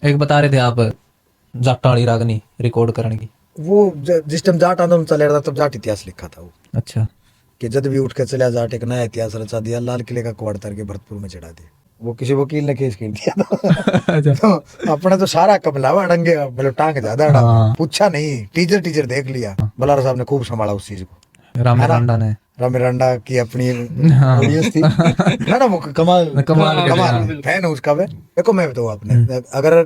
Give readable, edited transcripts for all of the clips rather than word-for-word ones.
एक बता रहे थे आप जाटा वाली रागनी रिकॉर्ड करने की। वो जिस टाइम जाट आंदोलन चल रहा था तब जाट इतिहास लिखा था वो, अच्छा। कि जब भी उठ के चला जाट एक नया इतिहास रचा दिया, लाल किले का कवाड़ तार के भरतपुर में चढ़ा दिया। वो किसी वकील ने केस कर दिया था। अच्छा। तो अपने तो सारा कमलावा डंगे मतलब टांग ज्यादा हाँ। पूछा नहीं, टीचर टीचर देख लिया। बलारा साहब ने खूब संभाला उस चीज को, रामे है ना। रांडा ने। रामिरांडा की अपनी हाँ। ऑडियंस थी, है ना। वो कमाल कमाल कर कमाल दिया। फैन है उसका। वे देखो मैं बताऊँ आपने, अगर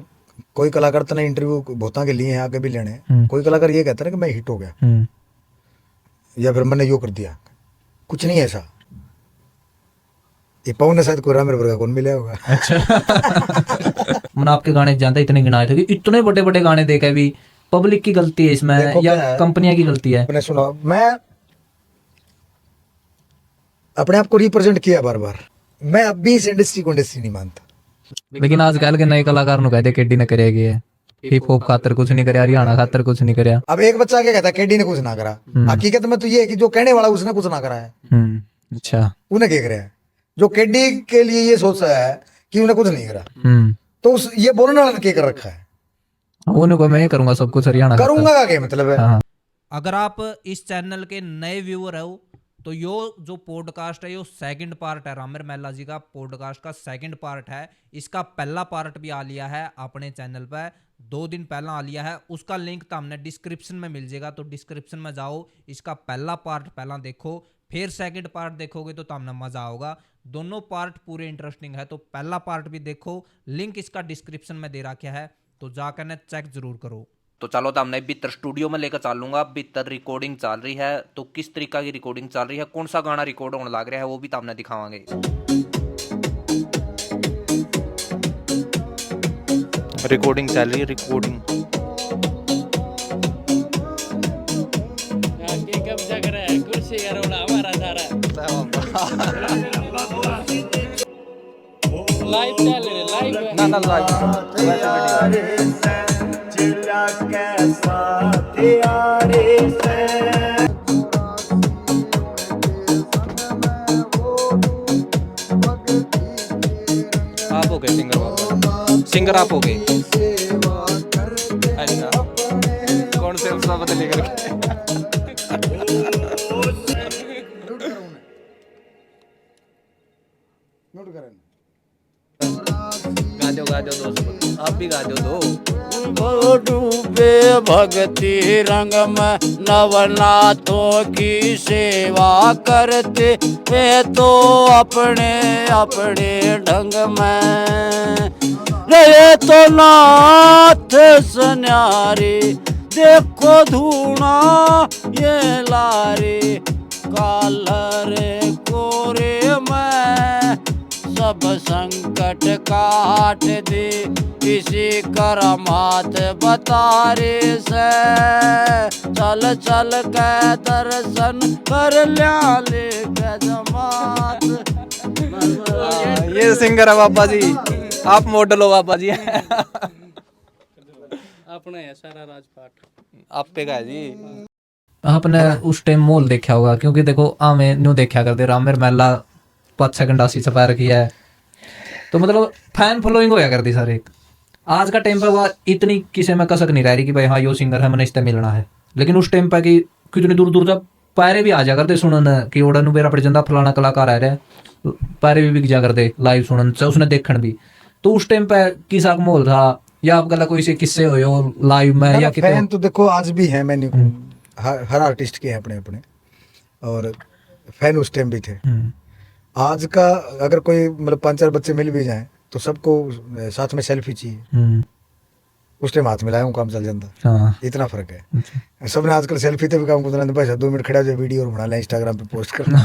कोई कलाकार तो इंटरव्यू बहुता के लिए हैं, आगे भी लेने हैं, कोई कलाकार ये कहता है ना कि मैं हिट हो गया या फिर मैंने यो कर दिया, कुछ नहीं ऐसा। ये पवन ने शायद कोई रामेर वर्गा कौन मिला होगा। अच्छा। मैंने आपके गाने ज्यादा इतने गिनाए थे कि इतने बड़े बड़े गाने देखे भी पब्लिक की गलती है इसमें देखो या क्या है, कंपनियां की गलती है? अपने सुनो, मैं अपने आप को रिप्रेजेंट किया बार बार। मैं अब भी इस इंडस्ट्री को इंडस्ट्री नहीं मानता। लेकिन आजकल के नए कलाकार नु कहते केडी ने करेगी है, हिप हॉप खातर कुछ नहीं करया, हरियाणा खातर कुछ नहीं करया। अब एक बच्चा क्या कहता है केडी ने कुछ ना करा, हकीकत में तो ये है कि जो कहने वाला उसने कुछ ना करा है। अच्छा। उन्हें क्या करे, जो केडी के लिए ये सोच रहा है कि उन्हें कुछ नहीं करा, तो उस ये बोलने वाले ने क्या कर रखा है। उन्हें को मैं करूंगा सब कुछ हरियाणा खातर। करूंगा का क्या मतलब है। हाँ। अगर आप इस चैनल के नए व्यूअर हो तो यो जो पॉडकास्ट है यो सेकंड पार्ट है, रामेर महला जी का पॉडकास्ट का सेकंड पार्ट है। इसका पहला पार्ट भी आ लिया है अपने चैनल पर, 2 दिन पहला आ लिया है। उसका लिंक तो हमने डिस्क्रिप्शन में मिल जाएगा, तो डिस्क्रिप्शन में जाओ, इसका पहला पार्ट पहला देखो, फिर सेकंड पार्ट देखोगे तो हमने मजा आओगा। दोनों पार्ट पूरे इंटरेस्टिंग है, तो पहला पार्ट भी देखो, लिंक इसका डिस्क्रिप्शन में दे रखा है, तो जाकर ने चेक जरूर करो। तो चलो तो हमने भीतर स्टूडियो में लेकर चलूंगा, भीतर रिकॉर्डिंग चल रही है, तो किस तरीका की रिकॉर्डिंग चल रही है, कौन सा गाना रिकॉर्ड होने लग रहा है वो भी तो हमने दिखावांगे। रिकॉर्डिंग चल रही है, रिकॉर्डिंग। कब्जा करा है कुर्सी का रोड़ा हमारा सारा लाइव चल रहा है, लाइव ना ना लाइव आप हो गए सिंगर बाबा, सिंगर आप हो गए। अच्छा कौन से शब्द लेकर के गा दो दोस्त, आप भी गा दो। डूबे भक्ति रंग में नवनाथों की सेवा करते वे तो अपने अपने ढंग में रहे तो नाथ सन्यारी, देखो धूना ये लारी कालरे कोरे में सब संकट काट दे, इसी करामात बतारे से चल चल के दर्शन कर लिया ले के जमात। ये सिंगर है बाबा जी, आप मॉडल हो बाबा जी। अपना है सारा राजपाट आप पे का है जी। आपने उस टाइम मोल देखा होगा, क्योंकि देखो हमें न्यू देखा करते रामेर महला 5 सेकंड आसी छपा रखी है, तो मतलब फैन फॉलोइंग होया करती सारे। आज का टाइम पर वो इतनी किसी में कसक नहीं रह रही कि भाई हाँ यो सिंगर है मैंने इससे मिलना है, लेकिन उस टाइम पर कि कितनी दूर दूर तक पैरे भी आ जा करते सुनन कि ओड़ा नु मेरा पड़ जाता फलाना कलाकार आ रहा है, पैरे भी बिक जा करते लाइव सुनन उसने देखण भी। तो उस टाइम पर किसा माहौल था, या आप गला कोई से किस्से हुए हो लाइव में या कितने? फैन तो देखो आज भी है, मैंने हर आर्टिस्ट के हैं अपने अपने, और फैन उस टाइम भी थे। आज का अगर कोई मतलब 5-4 बच्चे मिल भी जाएं तो सबको साथ में सेल्फी चाहिए, उस टाइम हाथ मिलाया हूँ काम चल जाता। हाँ। इतना फर्क है। सबने आजकल सेल्फी थे भी काम करना, भाई 2 मिनट खड़ा हो जाए वीडियो और बना लें इंस्टाग्राम पे पोस्ट करना।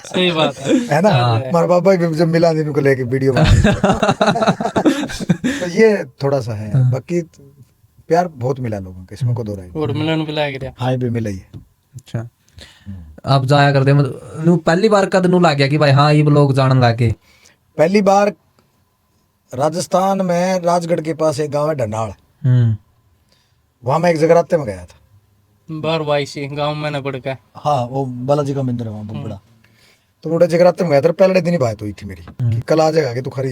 सही बात है ना। हमारे पापा भी जब मिला दिन को लेके वीडियो बना तो ये थोड़ा सा है, बाकी प्यार बहुत मिला लोगों को, इसमें को दो राय वोट मिलन भी लाग रहा। हाँ भी मिला ही है। अच्छा आप जाया करते मतलब पहली बार कद नु लग गया कि भाई हाँ ये लोग जानन लगे? पहली बार राजस्थान में राजगढ़ के पास एक गांव है ढंडाल, वहां मैं एक जगराते में गया था। बार वाई सी गांव में न पड़ का। हाँ वो बालाजी का मंदिर है वहाँ बहुत बड़ा। तो उड़ा जगराते में इधर पहले दिन ही बात हुई थी मेरी कि कल आ जाएगा कि तू खाली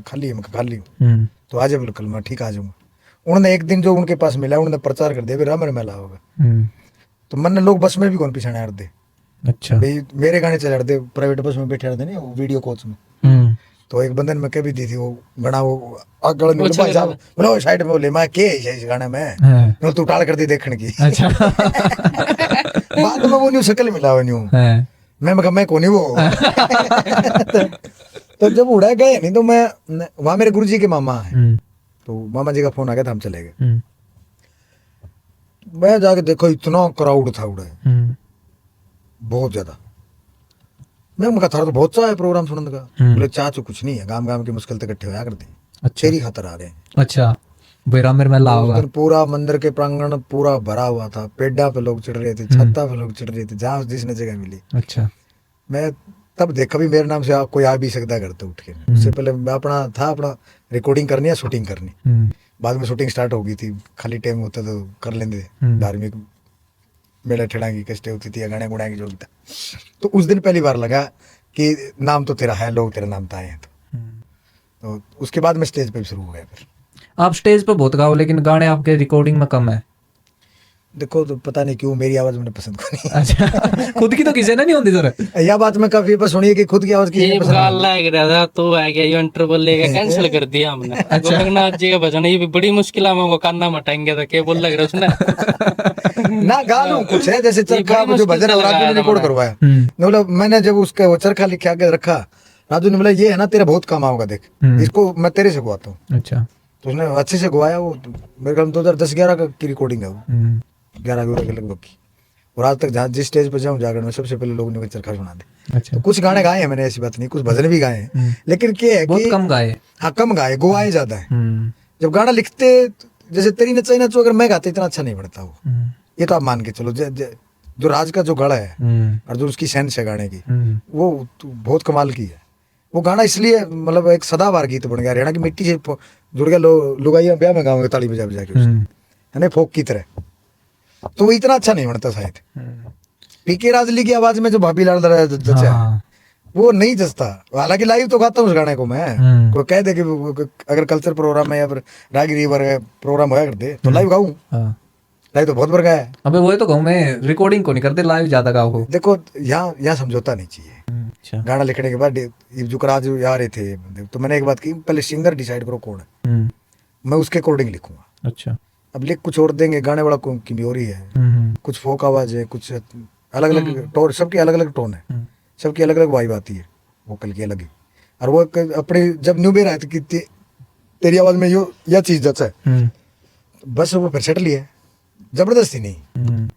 खाली मैं खाली हूँ तो आ जाए बोले कल मैं ठीक आ जाऊंगा। उन्होंने एक दिन जो उनके पास मिला उन्होंने प्रचार कर दिया भी रामर मेला होगा। तो मन लोग बस में भी कौन पीछे आ रहे अच्छा भाई मेरे गाने चले रहे प्राइवेट बस में बैठे रहते नहीं वो वीडियो कोच में। तो एक बंदन में कह भी दी थी वो गणा वो अगल में भाई साहब बोलो साइड में बोले मैं के है इस गाने में नो तू टाल कर दी देखने की। अच्छा बाद में वो न्यू शक्ल मिला वो न्यू मैं कौन वो। तो जब उड़ा गए नहीं तो मैं वहां मेरे गुरुजी के मामा है तो मामा जी का फोन आ गया था हम चले गए। मैं जाके देखो इतना क्राउड था उड़े बहुत ज्यादा। मैं उनका था तो बहुत सा है प्रोग्राम सुनने का बोले चाचू कुछ नहीं है गांव गांव की मुश्किल तक इकट्ठे होया करते हैं। अच्छा तेरी खातर आ रहे हैं। अच्छा भाई रामर मेला उस होगा। दिन पूरा मंदिर के प्रांगण पूरा भरा हुआ था पेड्डा पे लोग चढ़ रहे थे छत्ता पे लोग चढ़ रहे थे जहाँ जिसने जगह मिली। अच्छा मैं तब देखा भी मेरे नाम से कोई आ भी सकता है घर तो उठ के। उससे पहले मैं अपना रिकॉर्डिंग करनी या शूटिंग करनी। बाद में शूटिंग स्टार्ट हो गई थी खाली टाइम होता तो कर लेते धार्मिक मेला ठेड़ा की कष्टे होती थी या गाने गुड़ा की जो भी था। तो उस दिन पहली बार लगा कि नाम तो तेरा है लोग तेरा नाम ताए हैं। तो उसके बाद मैं स्टेज पे भी शुरू हो गया। फिर आप स्टेज पे बहुत गाओ लेकिन गाने आपके रिकॉर्डिंग में कम है। देखो तो पता नहीं क्यों मेरी आवाज मैंने पसंद को नहीं। अच्छा खुद की तो किसी ने नहीं होती सर। यह बात मैं काफी बार सुनी है कि खुद की आवाज किसी ये ने पसंद गाल नहीं। लग रहा था तो आ गया ये इंटरवल लेके कैंसिल कर दिया हमने। गोरखनाथ जी का भजन ये भी बड़ी मुश्किल है वो कान्ना मटाएंगे तो क्या बोल लग रहा उसने ना गालू कुछ है जैसे चरखा जो भजन है राजू ने रिकॉर्ड करवाया। मतलब मैंने जब उसका वो चरखा लिख के रखा राजू ने बोला ये है ना तेरा बहुत काम आऊंगा देख इसको मैं तेरे से गुवाता हूँ। अच्छा तो उसने अच्छे से गुवाया वो मेरे ख्याल 2010-11 की रिकॉर्डिंग है वो 11 के लगभग की। और आज तक जहाँ जिस स्टेज पर जाऊँ जाकर मैं सबसे पहले लोगों ने चरखा सुना दे। अच्छा तो कुछ गाने गाए हैं मैंने ऐसी बात नहीं कुछ भजन भी गाए हैं लेकिन क्या है बहुत कि कम गाए। हाँ कम गाए गुआए ज्यादा है। जब गाना लिखते जैसे तेरी नचाई नचो अगर मैं गाते इतना अच्छा नहीं बनता वो। ये तो आप मान के चलो जो राज का जो गला है और जो उसकी सेंस है गाने की वो बहुत कमाल की है। वो गाना इसलिए मतलब एक सदाबहार गीत बन गया हरियाणा की मिट्टी से जुड़ गया लुगाइया ब्याह में गाँव ताली बजा बजा के है ना फोक की तरह। तो वो इतना अच्छा नहीं बनता शायद। पीके राजली की आवाज में जो भाभी लाल जचा वो नहीं जचता। हालांकि लाइव तो गाता हूँ उस गाने को मैं। कोई कह दे कि अगर कल्चर प्रोग्राम है या फिर रागी रिवर प्रोग्राम होया करते तो लाइव गाऊं। लाइव तो बहुत बार गाया है। अबे वो तो कहूँ मैं रिकॉर्डिंग को नहीं करते लाइव ज्यादा गाओ को। देखो यहाँ समझौता नहीं चाहिए। अच्छा गाना लिखने के बाद जो कराज आ रहे थे तो मैंने एक बात की पहले सिंगर डिसाइड करो कौन है मैं उसके अकॉर्डिंग लिखूंगा। अच्छा अब लिख कुछ और देंगे गाने वाला की भी हो रही है कुछ फोक आवाज है कुछ अलग अलग टोन सबकी अलग अलग टोन है सबकी अलग अलग वाइब आती है वोकल की अलग ही। और वो अपने जब न्यू बेर आए थे कि तेरी आवाज में यो यह चीज जचा है बस वो फिर सेट लिया जबरदस्ती नहीं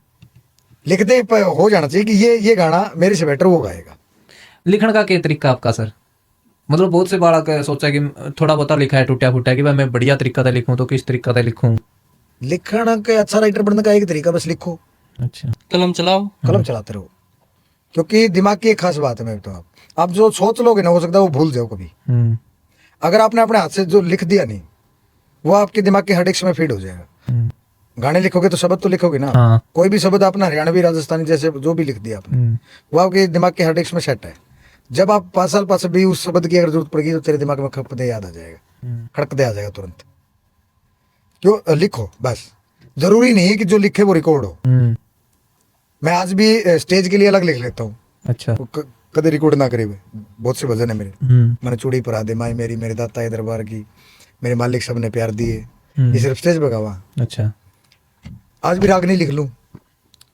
लिखते हो जाना चाहिए कि ये गाना मेरे से बेटर वो गाएगा। लिखण का क्या तरीका आपका सर? मतलब बहुत से बालक सोचा कि थोड़ा बहुत लिखा है टूटा फूटा कि भाई मैं बढ़िया तरीका से लिखूं तो किस तरीका से लिखूं? लिखण का अच्छा राइटर बनने का एक तरीका बस लिखो। अच्छा कलम चलाओ कलम चलाते रहो क्योंकि दिमाग की एक खास बात है। मैं तो आप जो सोच लोगे ना हो सकता है वो भूल जाओ कभी। अगर आपने अपने हाथ से जो लिख दिया नहीं वो आपके दिमाग के हार्ड डिस्क में फीड हो जाएगा। गाने लिखोगे तो शब्द तो लिखोगे ना। हाँ। कोई भी शब्द अपना हरियाणवी राजस्थानी जैसे जो भी लिख दिया आपने वो आपके दिमाग के हार्ड डिस्क में सेट है। जब आप 5 साल पास भी उस शब्द की अगर जरूरत पड़ेगी तो तेरे दिमाग में खपदे याद आ जाएगा खड़कदे आ जाएगा तुरंत। क्यों लिखो बस जरूरी नहीं है कि जो लिखे वो रिकॉर्ड हो। मैं आज भी स्टेज के लिए अलग लिख लेता हूँ। अच्छा कदे रिकॉर्ड ना करे हुए बहुत से भजन है मेरे। मैंने चूड़ी पर आदे माई मेरी मेरे दाता है दरबार की मेरे मालिक सब ने प्यार दिए ये सिर्फ स्टेज पे गावा। अच्छा आज भी रागनी लिख लूं।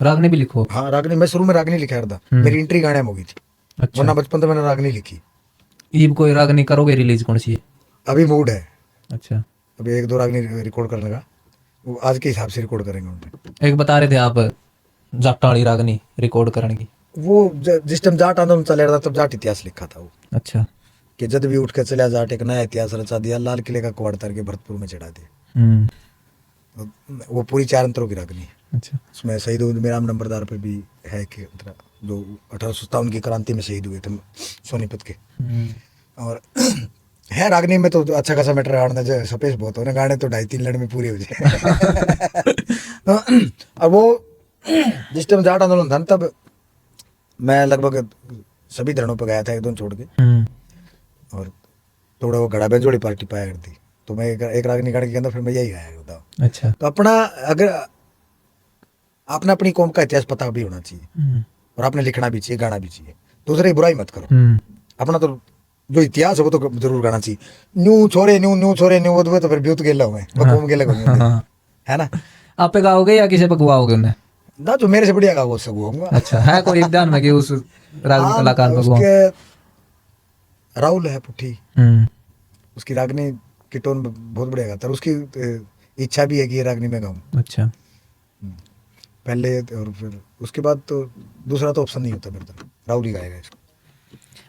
रागनी भी लिखो? हाँ रागनी मैं शुरू में रागनी लिखा था मेरी एंट्री गाने में हो गई थी। अच्छा वरना बचपन तो मैंने रागनी लिखी। ईब कोई रागनी करोगे रिलीज कौन सी है? अभी मूड है। अच्छा अभी 1-2 रागनी रिकॉर्ड करने का वो आज के हिसाब से रिकॉर्ड करेंगे उनमें। एक बता रहे थे आप जाट वाली रागनी रिकॉर्ड करने की। वो जिस टाइम जाट आंदोलन चल रहा था तब जाट इतिहास लिखा था वो अच्छा कि जब भी उठ के चला जाट एक नया इतिहास रचा दिया लाल किले का कवाड़ तार के भरतपुर में चढ़ा दिया। वो पूरी 4 अंतरों की रागनी है। अच्छा उसमें शहीद मेराम नंबरदार पे भी है कि जो 1857 की क्रांति में शहीद हुए थे सोनीपत के। और है रागनी में तो अच्छा खासा मैटर गाना सपेश बहुत हो गाने तो 2.5-3 लड़ में पूरे हो जाए। और वो जिस टाइम जाट आंदोलन था तब मैं लगभग सभी धरणों पर गया था, एक दो छोड़ के, और थोड़ा वो घड़ा बेंजोड़ी पार्टी पाया करती, तो मैं एक रागनी गाड़ी के अंदर फिर मैं यही गाया करता। अच्छा। तो अपना अगर आपने अपनी कौम का इतिहास पता भी होना चाहिए, और आपने लिखना भी चाहिए, गाना भी चाहिए, दूसरे की बुराई मत करो। अपना तो जो इतिहास है वो तो जरूर गाना चाहिए। न्यू छोरे न्यू छोरे न्यू, वो तो फिर ब्यूत गेला हुए कौम गेला है ना। आप पे गाओगे या किसी पे गुआओगे उन्हें? ना जो मेरे से बढ़िया गा वो उससे गुआऊंगा। अच्छा, है कोई ध्यान में कि उस रागनी कलाकार पे गुआओ? उसके राहुल है पुठी, हम्म। उसकी रागनी की टोन बहुत बढ़िया गाता है, उसकी इच्छा भी है कि ये रागनी में गाऊं अच्छा। पहले, और फिर उसके बाद तो दूसरा तो ऑप्शन नहीं होता मेरे तो, राहुल ही गाएगा इसको।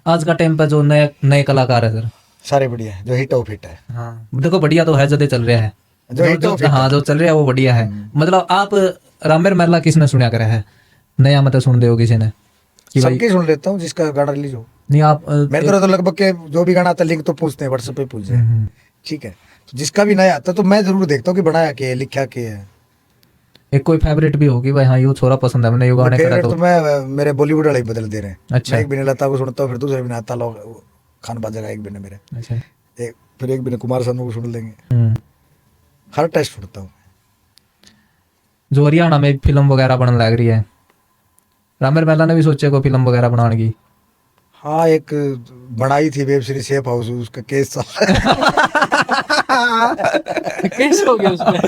आज का टाइम पे जो नए नए कलाकार है सर, सारे बढ़िया है, जो हिट ऑफ हिट है। हाँ देखो बढ़िया तो है, जदे चल रहा है जो हिट ऑफ हिट हाँ जो चल रहा है वो बढ़िया है। मतलब आप रामेर महला किसने सुना करे है नया, मतलब सुन दे हो किसी ने कि भाई? सबकी सुन लेता हूँ जिसका गाना रिलीज हो। नहीं आप मेरे तरह तो लगभग के जो भी गाना आता है लिंक तो पूछते हैं, व्हाट्सएप पे पूछ जाए, ठीक है। तो जिसका भी नया आता है तो मैं जरूर देखता हूँ कि बनाया क्या है, लिखा क्या है। एक कोई फेवरेट भी होगी भाई, हाँ ये छोरा पसंद है मैंने ये गाने करा फेवरेट तो? तो मैं मेरे बॉलीवुड वाले ही बदल दे रहे हैं। अच्छा। मैं एक बिना लता को सुनता हूँ, फिर दूसरे बिना आता लोग खान बाजेगा, एक बिना मेरे, अच्छा। एक फिर एक बिना कुमार सानू को सुन लेंगे। हर टेस्ट सुनता हूँ। जो हरियाणा में फिल्म वगैरह बनने लग रही है, रामेर महला ने भी सोचे को फिल्म वगैरह बनाने की? हाँ एक बनाई थी वेब सीरीज सेफ हाउस, उसका केस कैसे हो गया उसमें?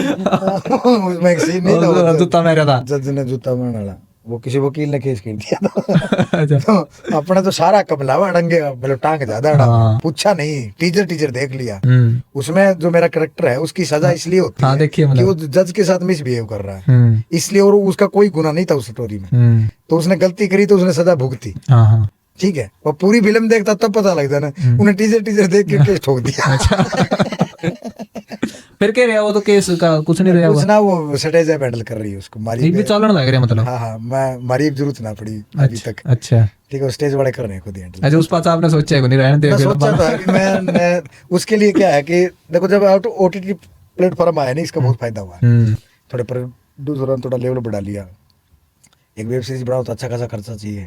उसमें एक सीन नहीं था, जूता मेरा था, जज ने जूता मारने वाला, वो किसी वकील ने केस कर दिया था। अच्छा। तो अपने तो सारा कमलावा डंगे मतलब टांग ज्यादा हाँ। पूछा नहीं, टीचर देख लिया। हम्म। उसमें जो मेरा करेक्टर है उसकी सजा इसलिए होती हाँ, है देखिए कि मतलब। वो जज के साथ मिसबिहेव कर रहा है, इसलिए, और उसका कोई गुनाह नहीं था उस स्टोरी में, तो उसने गलती करी तो उसने सजा भुगती, हाँ हाँ। ठीक है। और पूरी फिल्म देखता तब पता लगता ना, उन्हें टीचर देख के केस ठोक दिया। फिर क्या रहा वो तो केस का कुछ नहीं रहा कुछ ना, वो स्टेज पे हैंडल कर रही है उसको, मारी भी चलन लग रहा मतलब? हाँ हाँ, मैं मारी जरूरत ना पड़ी अभी तक, अच्छा। ठीक है। स्टेज वाले कर रहे हैं खुद ही हैंडल। अच्छा उस पास आपने सोचा है को नहीं रहने दे? मैं सोचा था कि मैं उसके लिए क्या है कि देखो जब OTT प्लेटफॉर्म आया नहीं, इसका बहुत फायदा हुआ है। थोड़े प्रोड्यूसर थोड़ा लेवल बढ़ा लिया, एक वेब सीरीज बनाओ तो अच्छा खासा खर्चा चाहिए,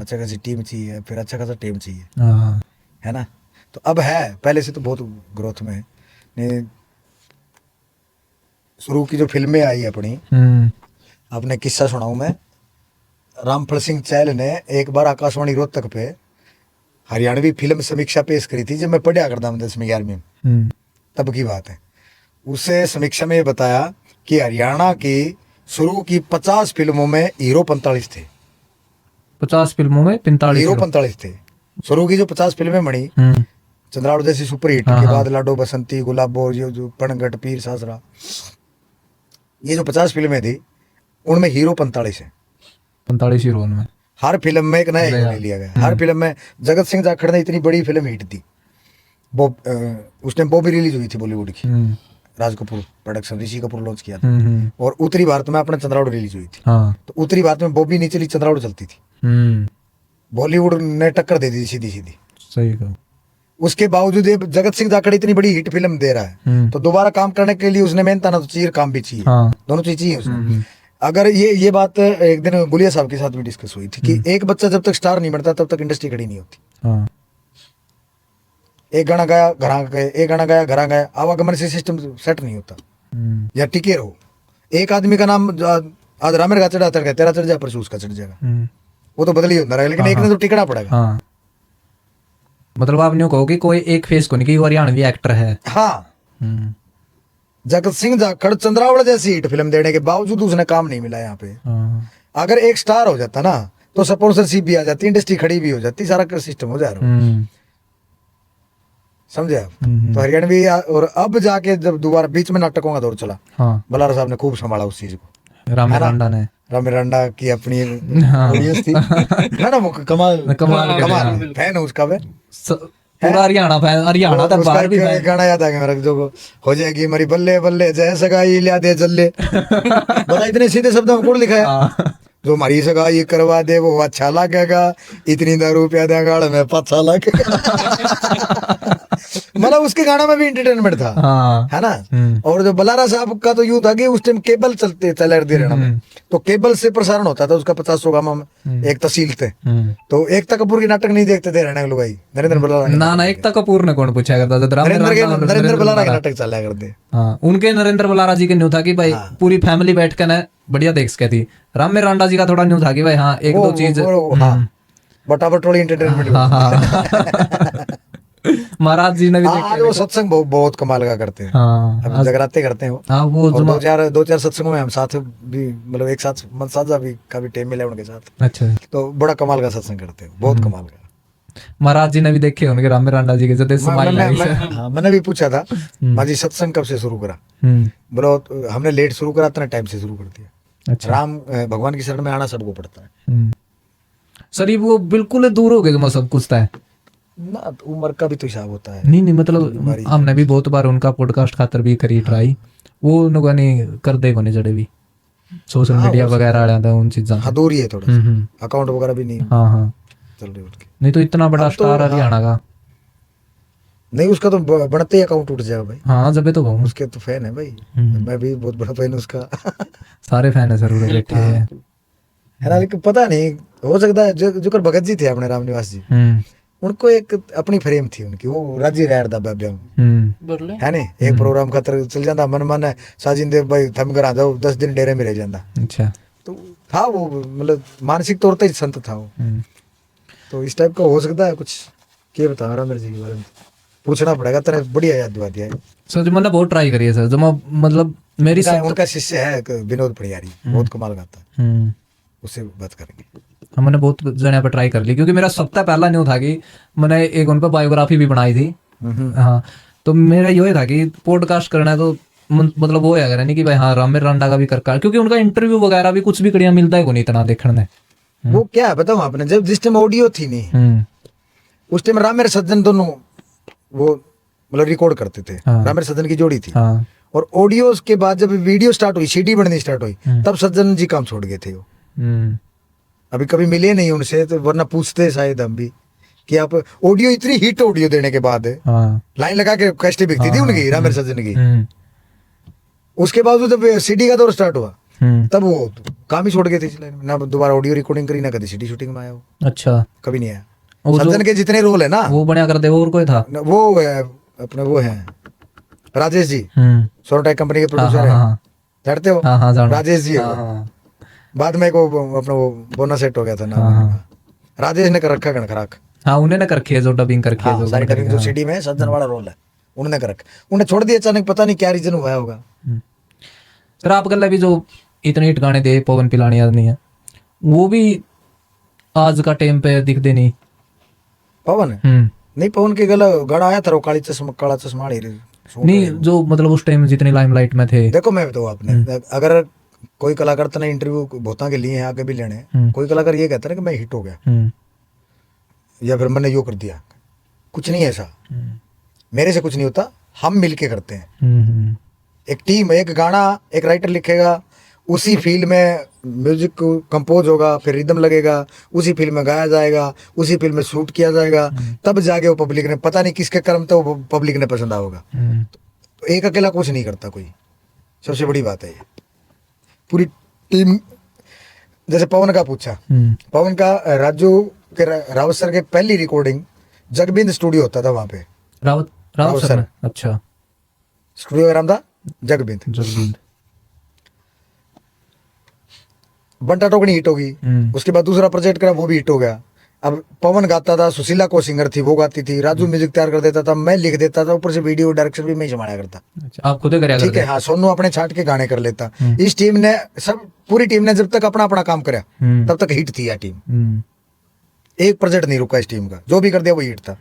अच्छा खासी टीम चाहिए, फिर अच्छा खासा टीम चाहिए, है ना। तो अब है, पहले से तो बहुत ग्रोथ में है। शुरू की जो फिल्में आई अपनी, आपने किस्सा सुनाऊं मैं, रामफल सिंह चैल ने एक बार आकाशवाणी रोहतक पे हरियाणवी फिल्म समीक्षा पेश करी थी, जब मैं पढ़ा करता हूँ 10वीं 11वीं में, तब की बात है। उसे समीक्षा में बताया कि हरियाणा की शुरू की 50 फिल्मों में हीरो 45 थे। 50 फिल्मों में 45 हीरो 45 थे। शुरू की जो 50 फिल्में बनी, चंद्रावड़ जैसी सुपर हिट के बाद लाडो बसंती, गुलाबो, ये जो पणगट, पीर सासरा, ये जो 50 फिल्में थी उनमें हीरो 45 है। 45 हीरो में हर फिल्म में एक नया हीरो लिया गया। हर फिल्म में जगत सिंह जाखड़ ने इतनी बड़ी फिल्म हिट थी, उस टाइम बॉबी रिलीज हुई थी बॉलीवुड की, राज कपूर प्रोडक्शन, ऋषि कपूर लॉन्च किया था, और उत्तरी भारत में अपना चंद्रावड़ रिलीज हुई थी। तो उत्तरी भारत में बॉबी नहीं चली, चंद्रावड़ चलती थी। बॉलीवुड ने टक्कर दे दी सीधी सीधी। सही कहा। उसके बावजूद ये जगत सिंह जाखड़ इतनी बड़ी हिट फिल्म दे रहा है, तो दोबारा काम करने के लिए उसने मेहनत ना तो चाहिए, काम भी चाहिए, दोनों चीज चाहिए उसमें। अगर ये बात एक दिन गुलिया साहब के साथ भी डिस्कस हुई थी कि एक बच्चा जब तक स्टार नहीं बनता तब तक इंडस्ट्री खड़ी नहीं होती। एक गाना गाया घरा गए, एक गाना गाया घरा गए, आवागमन से सिस्टम सेट नहीं होता या टिके रहो। एक आदमी का नाम आज रामेर का चढ़ा चढ़ गया, तेरा चढ़ जाए परसों उसका चढ़ जाएगा, वो तो बदल ही होता रहेगा, लेकिन एक ने तो टिकना पड़ेगा। मतलब आप न्यू कहो कि कोई एक फेस को नहीं कि हरियाणवी एक्टर है। हाँ, जगत सिंह जाखड़ चंद्रावड़ जैसी हिट फिल्म देने के बावजूद उसने काम नहीं मिला यहाँ पे। अगर एक स्टार हो जाता ना तो स्पॉन्सरशिप भी आ जाती, इंडस्ट्री खड़ी भी हो जाती, सारा सिस्टम हो जा रहा है, समझे आप। तो हरियाणवी, और अब जाके जब दोबारा बीच में नाटकों का दौर चला, बलारा साहब ने खूब संभाला उस चीज को, रामेर रांडा ने, रामेर रांडा की अपनी ऑडियंस थी है ना, वो कमाल फैन है उसका। पूरा हरियाणा फैन, हरियाणा तक बाहर भी फैन। गाना याद आ गया मेरा, जो हो जाएगी हमारी बल्ले बल्ले जय सगाई लिया दे जल्ले, बता इतने सीधे शब्दों में कौन लिखा है, जो हमारी सगाई करवा दे वो अच्छा लगेगा, इतनी दारू प्यादा गाड़ में पच्छा लगेगा। मतलब उसके गाना में भी एंटरटेनमेंट था, हाँ है ना। और जो बलारा साहब का तो यूं था कि उस टाइम केबल चलते चल रहे रहना में, तो केबल से प्रसारण होता था उसका 50 गामा में एक तहसील थे, तो एकता कपूर के नाटक नहीं देखते थे रहना के लोग भाई, नरेंद्र बलारा के ना नाटक ना, देखे। एकता कपूर ने कौन पूछा करता था, नरेंद्र बलारा के नाटक चला करते। हाँ, उनके नरेंद्र बलारा जी के न्यू था कि भाई पूरी फैमिली बैठ के ना बढ़िया देख सके थी। रामेर रांडा जी का थोड़ा न्यू था कि भाई हाँ एक दो चीज, हाँ बटाबट वाली एंटरटेनमेंट। हाँ हाँ महाराज जी ने भी देखा। आज वो सत्संग बहुत कमाल का करते हैं, हाँ अब जगराते करते हैं वो। हाँ वो और जुमा, दो चार सत्संगों में हम साथ भी, मतलब एक साथ साझा भी काफी टाइम मिला उनके साथ, अच्छा तो बड़ा कमाल का सत्संग करते हैं, बहुत कमाल का। महाराज जी ने भी देखे होंगे रामेर रांडा जी के जैसे स्माइल आई। हाँ मैंने भी पूछा था माँ जी सत्संग कब से शुरू करा, बोलो हमने लेट शुरू करा, इतना टाइम से शुरू कर दिया। अच्छा राम भगवान की शरण में आना सबको पड़ता है सर, ये वो बिल्कुल दूर हो गए जो सब कुछ था ना, तो उम्र का भी तो हिसाब होता है। नहीं मतलब हमने भी बहुत बार उनका पॉडकास्ट खातर भी करी ट्राई, वो उनको नहीं कर दे को नहीं जड़े भी सोशल मीडिया वगैरह आ था उन चीजा। हाँ दूर ही है थोड़ा सा, अकाउंट वगैरह भी नहीं हाँ हाँ चल रही उनकी। नहीं तो इतना बड़ा स्टार हरियाणा का, नहीं उसका तो बढ़ते ही अकाउंट उठ जाएगा भाई, हाँ जब तो कहूँ उसके तो फैन है भाई, मैं भी बहुत बड़ा फैन उसका। सारे फैन है सर उधर बैठे हैं। है ना, लेकिन पता नहीं हो सकता है जो कर भगत जी थे अपने रामनिवास जी, उनको एक अपनी फ्रेम थी उनकी, वो राजी रह दा बाब्या है नहीं, एक प्रोग्राम खातर चल जाता मन मन है साजिन देव भाई थम कर आ जाओ 10 दिन डेरे में रह जाता। अच्छा तो था वो, मतलब मानसिक तौर पर संत था वो, तो इस टाइप का हो सकता है कुछ। क्या बता रामर जी के बारे में पूछना पड़ेगा, तेरे बढ़िया याद दिवा दिया है सर। मैंने बहुत ट्राई करी है सर, जो मतलब मेरी उनका शिष्य है एक विनोद पड़ियारी, बहुत कमाल गाता है, उससे बात करेंगे। मैंने बहुत जने पर ट्राई कर ली, क्योंकि मेरा सबसे पहला न्यू था कि मैंने एक उन पर बायोग्राफी भी बनाई थी। हाँ तो मेरा ये था कि पॉडकास्ट करना है तो मतलब वो है नहीं कि भाई हाँ रामेर रांडा का भी कर, क्योंकि उनका इंटरव्यू वगैरह भी कुछ भी कड़िया मिलता है को नहीं इतना देखने में। वो क्या है बताऊं आपने, जब जिस टाइम ऑडियो थी नहीं उस टाइम रामेर सज्जन दोनों वो मतलब रिकॉर्ड करते थे, रामेर सज्जन की जोड़ी थी। और ऑडियो के बाद जब वीडियो स्टार्ट हुई, सीडी बननी स्टार्ट हुई, तब सज्जन जी काम छोड़ गए थे वो। अभी कभी मिले नहीं उनसे, तो वरना पूछते शायद हम भी कि आप ऑडियो, इतनी हिट ऑडियो देने के बाद लाइन लगा के कैसेट बिकती थी उनकी रामेर सज्जन की, उसके बाद जब सीडी का दौर स्टार्ट हुआ तब वो काम ही छोड़ गए थे इस लाइन में, ना दोबारा ऑडियो रिकॉर्डिंग करी, ना कभी सीडी शूटिंग में आया वो। अच्छा कभी नहीं आया। सज्जन के जितने रोल है ना वो बढ़िया कर दे, और कोई था वो अपने वो है राजेश जी, सोनोटेक कंपनी के प्रोड्यूसर है, जानते हो राजेश जी है वो। बाद में को अपना वो बोना सेट हो गया था नाम, राजेश ने कर रखा कणखराक। हाँ उन्हें ने कर रखी है जो डबिंग करके हाँ, सारी डबिंग जो सीडी में सज्जन वाला रोल है उन्होंने कर रखा, उन्हें छोड़ दिया अचानक, पता नहीं क्या रीजन हुआ होगा। सर आप गल भी जो इतने हिट गाने थे पवन पिलानी आदमी है, वो भी आज का टाइम पे दिखते नहीं। पवन नहीं, पवन के गला गाना आया था काली चश्मा काला चश्मा नहीं, जो मतलब उस टाइम जितने लाइमलाइट में थे। देखो मैं बताऊँ आपने, अगर कोई कलाकार तो इंटरव्यू बहुता के लिए आगे भी लेने, कोई कलाकार ये कहता है कि मैं हिट हो गया या फिर मैंने यो कर दिया, कुछ नहीं ऐसा, मेरे से कुछ नहीं होता, हम मिलके करते हैं। एक टीम, एक गाना एक राइटर लिखेगा, उसी फील्ड में म्यूजिक कंपोज होगा, फिर रिदम लगेगा, उसी फील्ड में गाया जाएगा, उसी फील्ड में शूट किया जाएगा, तब जाके वो पब्लिक ने, पता नहीं किसके कर्म तो वो पब्लिक ने पसंद आओगा। तो एक अकेला कुछ नहीं करता कोई, सबसे बड़ी बात है ये। पूरी टीम, जैसे पवन का पूछा, पवन का राजू के रावत सर के पहली रिकॉर्डिंग जगबिंद स्टूडियो होता था वहां पे, रावत सर। अच्छा स्टूडियो का नाम था जगबिंद। बंटा टोकनी हिट होगी, उसके बाद दूसरा प्रोजेक्ट करा वो भी हिट हो गया। अब पवन गाता था, सुशीला को सिंगर थी वो गाती थी, राजू म्यूजिक तैयार कर देता था, मैं लिख देता था, ऊपर से वीडियो डायरेक्शन भी मैं ही संभाला करता। अच्छा, आप खुद करा? ठीक है, हाँ, सोनू अपने छाट के गाने कर लेता। इस टीम ने सब, पूरी टीम ने जब तक अपना अपना काम करा तब तक हिट थी यह टीम। एक प्रोजेक्ट नहीं रुका इस टीम का, जो भी कर दिया वो हिट था।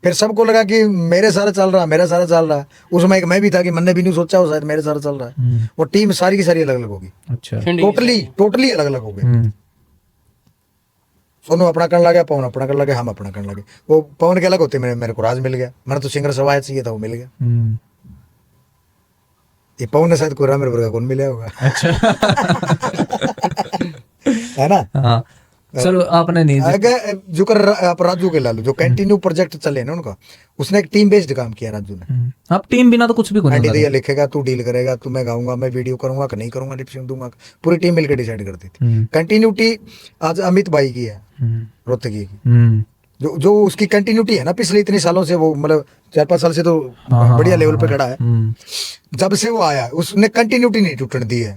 फिर सबको लगा कि मेरे सारा चल रहा है, मेरा सारा चल रहा है। उसमें एक मैं भी था कि मैंने भी नहीं सोचा हो शायद मेरे सारा चल रहा है। वो टीम सारी की सारी अलग अलग होगी। अच्छा, टोटली अलग अलग हो गए। सोनू अपना करने लगा, पवन अपना करने लगे, हम अपना करने लगे। वो पवन के अलग होते, मेरे को राज मिल गया, मैंने तो सिंगर सवाया चाहिए था, वो मिल गया। ये पवन ने शायद कोई मेरे वर्गा कौन मिला होगा। अच्छा। है ना। हाँ, सर आपने नहीं अगर जो कर आप राजू के ला लो, जो कंटिन्यू प्रोजेक्ट चले ना उनका, उसने एक टीम बेस्ड काम किया राजू ने। अब टीम बिना तो कुछ भी एंडी नहीं दिया लिखेगा, तू डील करेगा, तू मैं गाऊंगा, मैं वीडियो करूंगा कि नहीं करूंगा, लिपसिंग दूंगा, पूरी टीम मिलकर डिसाइड करती थी। कंटिन्यूटी आज अमित भाई की है, रोहतगी की, जो उसकी कंटिन्यूटी है ना पिछले इतने सालों से, वो मतलब 4-5 साल से तो बढ़िया लेवल पे खड़ा है। जब से वो आया उसने कंटिन्यूटी नहीं टूटने दी है।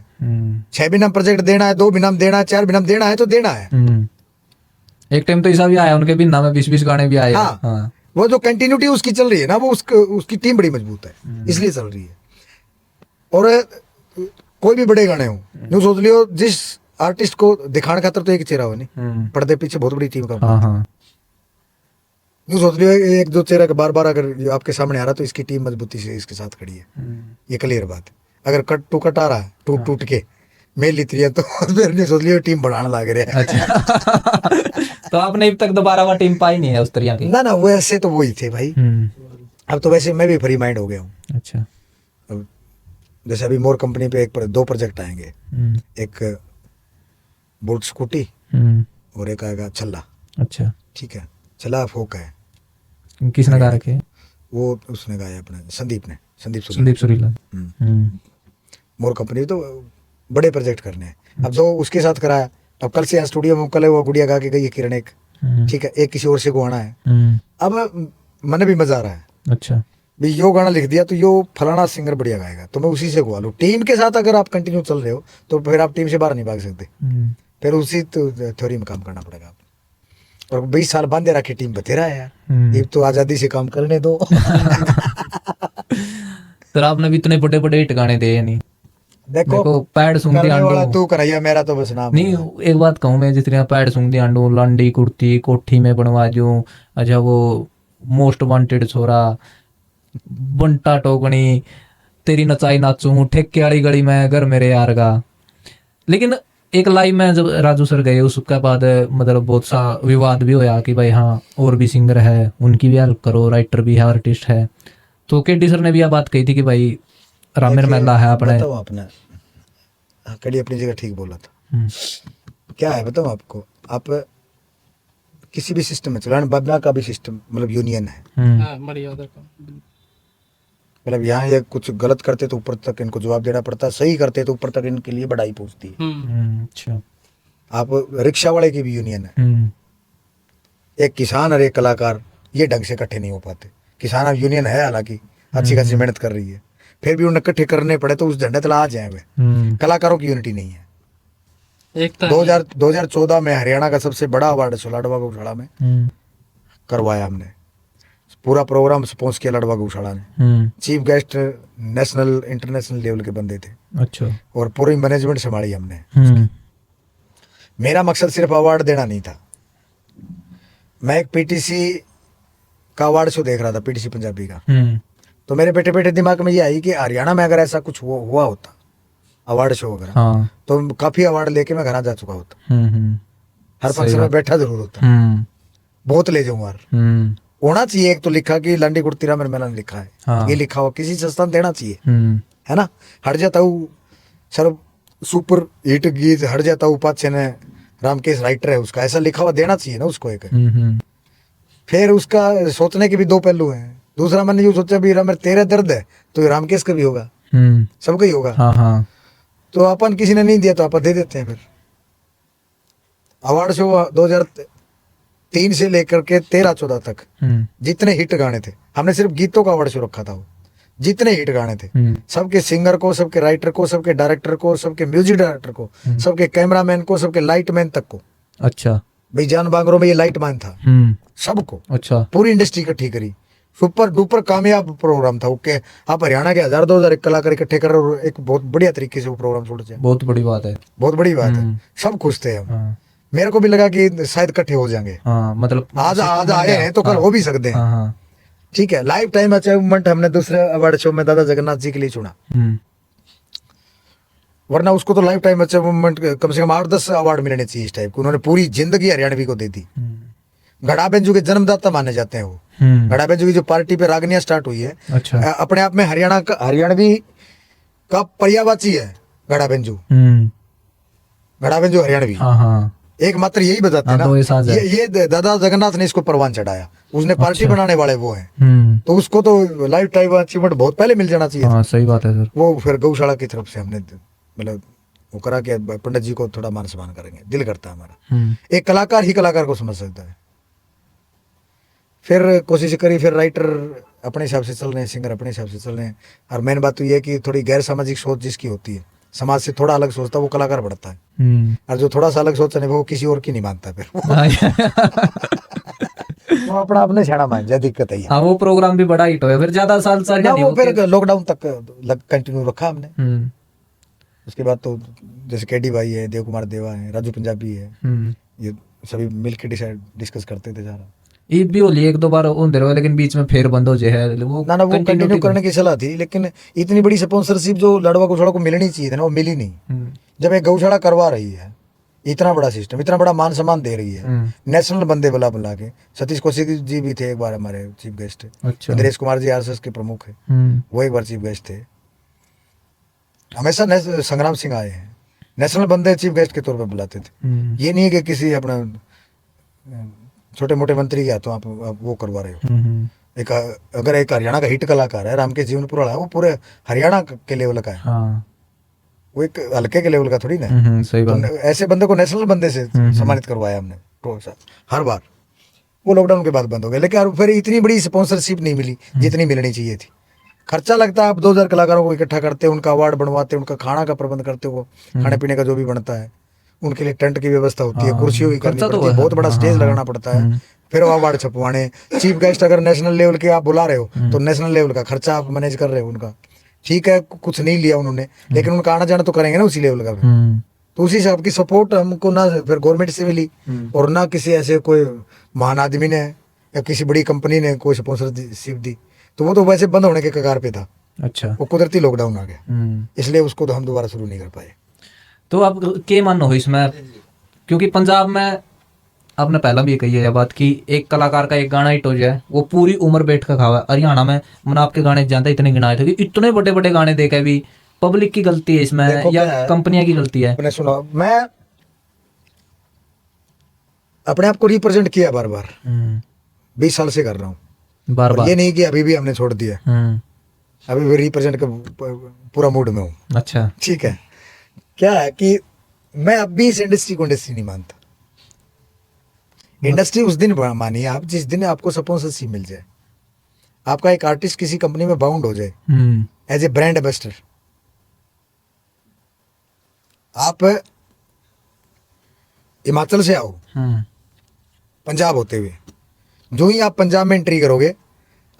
6 भी नाम प्रोजेक्ट देना है, 2 भी नाम देना है, 4 भी नाम देना है तो देना है। एक टाइम तो ऐसा भी आया उनके भी नाम में 20-20 गाने भी आए। हाँ, वो जो कंटिन्यूटी उसकी चल रही है ना, वो उसकी टीम बड़ी मजबूत है, इसलिए चल रही है। और कोई भी बड़े गाने हो, जो सोच लियो जिस आर्टिस्ट को दिखाने खातर तो एक चेहरा हो नहीं, पर्दे पीछे बहुत बड़ी टीम का। यूँ सोच लियो एक दो चेहरा के बार बार अगर आपके सामने आ रहा तो इसकी टीम मजबूती से इसके साथ खड़ी है, ये क्लियर बात है। अगर कट टू कट आ रहा है, टूट टूट के मेल लिख रही है, तो फिर नहीं सोच लियो टीम बढ़ाने लग रहे हैं। अच्छा। तो आपने अब तक दोबारा वो टीम पाई नहीं है उस तरह की? ना वैसे तो वही थे भाई। अब तो वैसे मैं भी फ्री माइंड हो गया हूँ। अच्छा। अब जैसे अभी मोर कंपनी पे 2 प्रोजेक्ट आएंगे, एक बोल्ट स्कूटी और एक आएगा छल्ला। अच्छा, ठीक है, छल्ला फोक है। किसने गा रखे? वो उसने गाया अपने संदीप सुरीला। मोर कंपनी तो बड़े प्रोजेक्ट करने हैं। अब जो उसके साथ कराया, अब कल से यहाँ स्टूडियो में कल वो गुड़िया गा के गई है किरण एक, ठीक है, एक किसी और से को आना है। अब मन भी मजा आ रहा है। अच्छा, भी यो गाना लिख दिया तो यो फलाना सिंगर बढ़िया गाएगा तो मैं उसी से गवा लूँ। टीम के साथ अगर आप कंटिन्यू चल रहे हो तो फिर आप टीम से बाहर नहीं भाग सकते, फिर उसी थ्योरी में काम करना पड़ेगा। और 20 साल बांधे रखे टीम बतेरा है यार, ये तो आजादी से काम करने दो। सर आपने भी इतने बड़े बड़े हिट गाने दिए नहीं। देखो पैड सुंगदी आंडू तू कराइया, मेरा तो बस नाम नहीं। एक बात कहूँ मैं, जितने पैड सुंगदी आंडू, लांडी कुर्ती, कोठी में बनवा जो, अच्छा वो मोस्ट वांटेड छोरा, बंटा टोकनी, तेरी नचाई नाचू, ठेके वाली गली में, घर मेरे यार का। लेकिन एक लाइव में जब राजू सर गए उसके बाद मतलब बहुत सा विवाद भी होया कि भाई हाँ और भी सिंगर है, उनकी भी हेल्प करो, राइटर भी है, आर्टिस्ट है। तो केडी सर ने भी यह बात कही थी कि भाई रामेर मेला है अपने कड़ी अपनी जगह ठीक बोला था। क्या है बताऊँ आपको, आप किसी भी सिस्टम में चलाने, बदना का भी सिस्टम मतलब यूनियन है। मतलब यहाँ ये कुछ गलत करते तो ऊपर तक इनको जवाब देना पड़ता है, सही करते तो ऊपर तक इनके लिए बढ़ाई पहुंचती है। अच्छा। आप रिक्शा वाले की भी यूनियन है, एक किसान और एक कलाकार ये ढंग से इकट्ठे नहीं हो पाते। किसान अब यूनियन है, हालांकि अच्छी खासी मेहनत कर रही है, फिर भी उन्हें इकट्ठे करने पड़े तो उस झंडे तला आ जाए वे। कलाकारों की यूनिटी नहीं है। 2014 में हरियाणा का सबसे बड़ा अवार्ड लाडवा गौशाला में करवाया हमने, पूरा प्रोग्राम स्पॉन्स किया लाडवा गौशाला ने। Chief guest national international level के बंदे थे। अच्छा। और पूरी मैनेजमेंट संभाली हमने। मेरा मकसद सिर्फ अवार्ड देना नहीं था, मैं एक पीटीसी का अवार्ड शो देख रहा था, पीटीसी पंजाबी का। तो मेरे बेटे बेटे दिमाग में ये आई कि हरियाणा में अगर ऐसा कुछ हुआ होता अवार्ड शो वगैरह, तो काफी अवार्ड लेके मैं घर जा चुका होता। हर फंक्शन में बैठा जरूर होता, बहुत ले जाऊँ यार। होना चाहिए एक तो लिखा कि लंडी कुर्ती रामेर मेला ने लिखा है, ये लिखा हो किसी संस्थान देना चाहिए, है ना। हट जाता हूँ सर सुपर हिट गीत, हट जाता हूँ पाँच ने रामकेश राइटर है उसका, ऐसा लिखा हुआ देना चाहिए ना उसको एक। फिर उसका सोचने के भी 2 पहलू हैं। दूसरा मैंने यूँ सोचा भी रामेर तेरा दर्द है तो रामकेश का भी होगा, सबका ही होगा। तो अपन किसी ने नहीं दिया तो अपन दे देते हैं। फिर अवार्ड शो 2003 से लेकर के 13-14 तक जितने हिट गाने थे, हमने सिर्फ गीतों का अवार्ड शो रखा था। वो जितने हिट गाने थे, सबके सिंगर को, सबके राइटर को, सबके डायरेक्टर को, सबके म्यूजिक डायरेक्टर को, सबके कैमरामैन को, सबके लाइट मैन तक को। अच्छा भाई जान बांगरों में ये लाइट मैन था, सबको। अच्छा, पूरी इंडस्ट्री इकट्ठी करी, सुपर डुपर कामयाब प्रोग्राम था। ओके, आप हरियाणा के 1000-2000 कलाकार इकट्ठे कर रहे हो, एक बहुत बढ़िया तरीके से वो प्रोग्राम छोड़ जाए, बहुत बड़ी बात है, बहुत बड़ी बात है। सब खुश थे हम। मेरे को भी लगा कि शायद इकट्ठे हो जाएंगे, मतलब आज आए हैं तो कल हो भी सकते हैं। ठीक है, लाइफ टाइम अचीवमेंट हमने दूसरे अवार्ड शो में दादा जगन्नाथ जी के लिए चुना, वरना उसको तो लाइफ टाइम अचीवमेंट कम से कम 8-10 अवार्ड मिलने चाहिए इस टाइप को। उन्होंने पूरी जिंदगी हरियाणवी को दे दी। घड़ा बेंजू के जन्मदाता माने जाते हैं वो। घड़ा बेंजू की जो पार्टी पे रागनिया स्टार्ट हुई है, अच्छा, अपने आप में हरियाणवी का पर्यायवाची है घड़ा बेंजू। घड़ा बेंजू हरियाणवी एकमात्र यही बताते हैं हाँ, दो ही साज ना, है। ये दादा जगन्नाथ ने इसको परवान चढ़ाया, उसने पार्टी बनाने वाले वो हैं, तो उसको तो लाइफ टाइम अचीवमेंट बहुत पहले मिल जाना चाहिए था। हाँ सही बात है सर। वो फिर गौशाला की तरफ से हमने मतलब वो करा के पंडित जी को थोड़ा मान सम्मान करेंगे, दिल करता है हमारा। एक कलाकार ही कलाकार को समझ सकता है। फिर कोशिश करी, फिर राइटर अपने हिसाब से चल रहे हैं, सिंगर अपने हिसाब से चल रहे हैं, और मेन बात तो ये है कि थोड़ी गैर सामाजिक सोच जिसकी होती है, समाज से थोड़ा अलग सोचता है, वो कलाकार बढ़ता है, और जो थोड़ा सा अलग सोचता है वो किसी और की नहीं मानता, फिर वो अपना अपने छेड़ा मान जाए, दिक्कत है ये। हाँ वो प्रोग्राम भी बड़ा हिट हुआ, फिर ज्यादा साल ना नहीं वो होते। फिर लॉकडाउन तक कंटिन्यू रखा हमने। उसके बाद तो जैसे केडी भाई है, देव कुमार देवा है, राजू पंजाबी है, ये सभी मिलकर डिस्कस करते थे सारा। ईद भी होली एक दो बार होते रहे, लेकिन बीच में फिर बंद हो जाए वो। ना वो कंटिन्यू करने की सलाह थी, लेकिन इतनी बड़ी स्पॉन्सरशिप जो लड़वा को को मिलनी चाहिए थी ना, वो मिली नहीं। जब एक गौशाला करवा रही है, इतना बड़ा सिस्टम, इतना बड़ा मान सम्मान दे रही है, नेशनल बंदे बुला बुला के, सतीश कौशिक जी भी थे एक बार हमारे चीफ गेस्ट, अच्छा। नरेश कुमार जी आरएसएस के प्रमुख है, वो एक बार चीफ गेस्ट थे। हमेशा संग्राम सिंह आए हैं, नेशनल बंदे चीफ गेस्ट के तौर पर बुलाते थे। ये नहीं है कि किसी अपना छोटे मोटे मंत्री के हाथों आप वो करवा रहे हो। एक अगर एक हरियाणा का हिट कलाकार है, राम के जीवनपुर वाला, वो पूरे हरियाणा के लेवल का है। हाँ। वो एक हल्के के लेवल का थोड़ी ना। सही बात। तो ऐसे बंदे को नेशनल बंदे से सम्मानित करवाया हमने तो हर बार। वो लॉकडाउन के बाद बंद हो गया, लेकिन फिर इतनी बड़ी स्पॉन्सरशिप नहीं मिली जितनी मिलनी चाहिए थी। खर्चा लगता है, आप 2000 कलाकारों को इकट्ठा करते, उनका अवार्ड बनवाते, उनका खाना का प्रबंध करते हो, खाने पीने का जो भी बनता है, उनके लिए टेंट की व्यवस्था होती है, कुर्सियों की करनी पड़ती है, बहुत बड़ा स्टेज लगाना पड़ता है, फिर अवार्ड छपवाने, चीफ गेस्ट अगर नेशनल लेवल के आप बुला रहे हो तो नेशनल लेवल का खर्चा आप मैनेज कर रहे हो उनका। ठीक है, कुछ नहीं लिया उन्होंने, लेकिन उनका आना जाना तो करेंगे ना उसी लेवल का। तो उसी हिसाब की सपोर्ट हमको ना फिर गवर्नमेंट से मिली, और ना किसी ऐसे कोई महान आदमी ने या किसी बड़ी कंपनी ने कोई स्पॉन्सरशिप दी। तो वो तो वैसे बंद होने के कगार पे था। अच्छा। वो कुदरती लॉकडाउन आ गया, इसलिए उसको तो हम दोबारा शुरू नहीं कर पाए। तो आप क्या मानो हो इसमें, क्योंकि पंजाब में आपने पहला भी कही है बात कि एक कलाकार का एक गाना हिट हो जाए वो पूरी उम्र बैठ कर खावा। हरियाणा में मैंने आपके गाने जानता इतने गिनाए थे कि इतने बड़े बड़े गाने देखे भी पब्लिक की गलती है इसमें या कंपनियां की गलती है? मैंने सुना, मैं अपने आप को रिप्रेजेंट किया बार बार, 20 साल से कर रहा हूँ बार बार। ये नहीं कि अभी भी हमने छोड़ दिया, अभी भी रिप्रेजेंट का पूरा मूड में हूँ। अच्छा। ठीक है, क्या है कि मैं अब भी इस इंडस्ट्री को इंडस्ट्री नहीं मानता। इंडस्ट्री उस दिन मानिए आप जिस दिन आपको स्पॉन्सरशिप मिल जाए, आपका एक आर्टिस्ट किसी कंपनी में बाउंड हो जाए एज ए ब्रांड एम्बेसडर। आप हिमाचल से आओ पंजाब होते हुए, जो ही आप पंजाब में एंट्री करोगे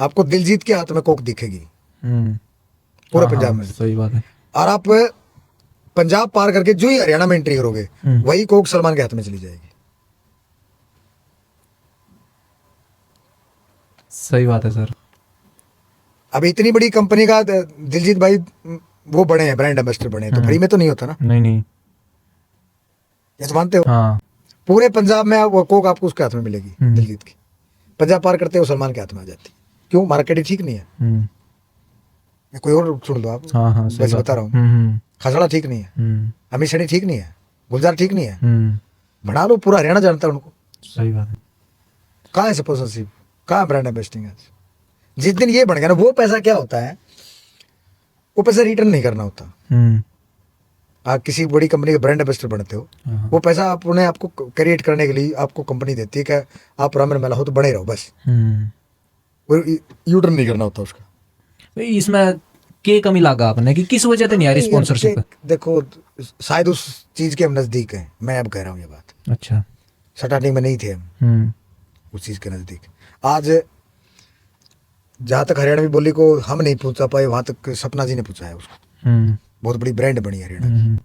आपको दिलजीत के हाथ में कोक दिखेगी पूरे पंजाब में। सही बात है। और आप पंजाब पार करके जो ही हरियाणा में एंट्री करोगे वही कोक सलमान के हाथ में चली जाएगी। सही बात है सर। अब इतनी बड़ी कंपनी का दिलजीत भाई वो बने हैं, ब्रांड एम्बेसडर बने हैं, तो फ्री में तो नहीं होता ना। नहीं ये तो मानते हो। हाँ। पूरे पंजाब में वो कोक आपको उसके हाथ में मिलेगी दिलजीत की। पंजाब पार करते हो सलमान के हाथ में आ जाती। क्यों? मार्केट ही ठीक नहीं है। कोई और सुन लो आप। हाँ, बस बता रहा हूँ, खसड़ा ठीक नहीं है, अमित सैनी ठीक नहीं है, गुलजार ठीक नहीं है, बना लो, पूरा हरियाणा जानता है उनको। सही बात है। कहाँ है स्पॉन्सरशिप, कहाँ ब्रांड एम्बेसडरिंग है? जिस दिन ये बन गया ना, वो पैसा क्या होता है, वो पैसा रिटर्न नहीं करना होता। आप किसी बड़ी कंपनी के ब्रांड एम्बेसडर बनते हो, वो पैसा अपने आपको क्रिएट करने के लिए आपको कंपनी देती है कि आप रामर मेला हो तो बने रहो, बस। वो यूटर्न नहीं करना होता उसका। इसमें क्या कमी लगा आपने कि किस वजह से नहीं आ रही स्पॉन्सरशिप? देखो, शायद उस चीज के हम नजदीक हैं, मैं अब कह रहा हूँ ये बात। अच्छा। स्टार्टिंग में नहीं थे हम उस चीज के नजदीक। आज जहाँ तक हरियाणवी बोली को हम नहीं पहुंचा पाए, वहां तक सपना जी ने पहुंचा है उसको। बहुत बड़ी ब्रांड बनी है हरियाणा की,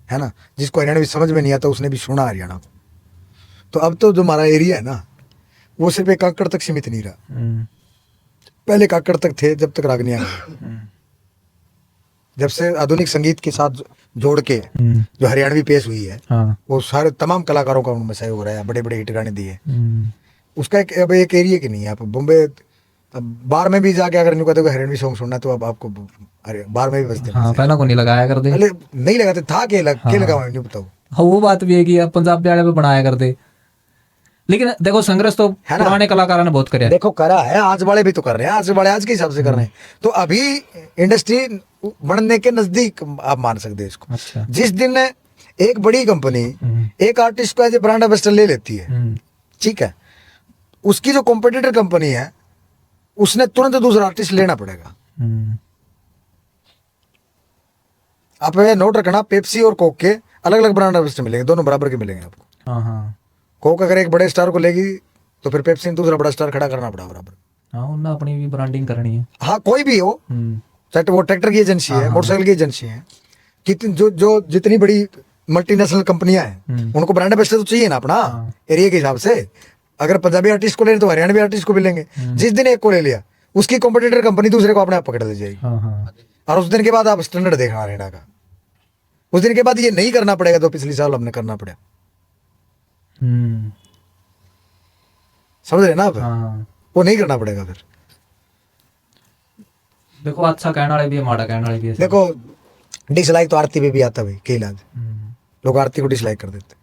है ना। जिसको हरियाणवी समझ में नहीं आता उसने भी सुना हरियाणा को। तो अब तो जो हमारा एरिया है ना, वो सिर्फ एक काकड़ तक सीमित नहीं रहा। पहले काकड़ तक थे, जब तक रागनियां जब से आधुनिक संगीत के साथ जोड़ के जो हरियाणवी पेश हुई है, वो सारे तमाम कलाकारों का उनमें सहयोग रहा है, बड़े बड़े हिट गाने दिए। उसका अब एक एरिया की नहीं है। आप बॉम्बे बार में भी जाके अगर नहीं कहते हरियाणवी सॉन्ग सुनना है तो अब आपको बार में भी बजते हैं। पहला को नहीं लगाया कर दे। नहीं लगाते था, के लगाओ नहीं बताओ। हाँ वो बात भी है कि अब पंजाबी वाले पे बनाया करते, लेकिन देखो संघर्ष तो है ना? पुराने कलाकारों ने बहुत करे। देखो करा है, आज वाले भी तो कर रहे हैं, आज वाले आज के हिसाब से कर रहे हैं। तो अभी इंडस्ट्री बढ़ने के नजदीक आप मान सकते हैं इसको। अच्छा। जिस दिन एक बड़ी कंपनी एक आर्टिस्ट को एज ए ब्रांड एम्बेसडर ले लेती है, ठीक है, उसकी जो कॉम्पिटिटर कंपनी है उसने तुरंत दूसरा आर्टिस्ट लेना पड़ेगा। आप ये नोट रखना, पेप्सी और कोक के अलग अलग ब्रांड एम्बेसडर मिलेंगे, दोनों बराबर के मिलेंगे आपको। हाँ हाँ कोक अगर एक बड़े स्टार को लेगी तो फिर पेप्सी ने दूसरा बड़ा स्टार खड़ा करना पड़ा बराबर। हाँ, उन्हें अपनी भी ब्रांडिंग करनी है। हाँ कोई भी हो, चाहे वो ट्रैक्टर की एजेंसी है, मोटरसाइकिल की एजेंसी है, कितनी जो जितनी बड़ी मल्टीनेशनल कंपनियां हैं उनको ब्रांड एम्बेसडर तो चाहिए ना अपना एरिया के हिसाब से। अगर पंजाबी आर्टिस्ट को ले तो हरियाणवी आर्टिस्ट को भी लेंगे। जिस दिन एक को ले लिया उसकी कॉम्पिटिटर कंपनी दूसरे को अपने आप पकड़ ले जाएगी। और उस दिन के बाद आप स्टैंडर्ड देखना हरियाणा का। उस दिन के बाद ये नहीं करना पड़ेगा तो पिछले साल हमने करना पड़ा। समझ रहे ना आप? वो नहीं करना पड़ेगा फिर। देखो अच्छा कहने वाले भी है, माड़ा कहने वाले भी है। देखो डिसलाइक तो आरती पे भी आता भाई, के इलाज लोग आरती को डिसलाइक कर देते,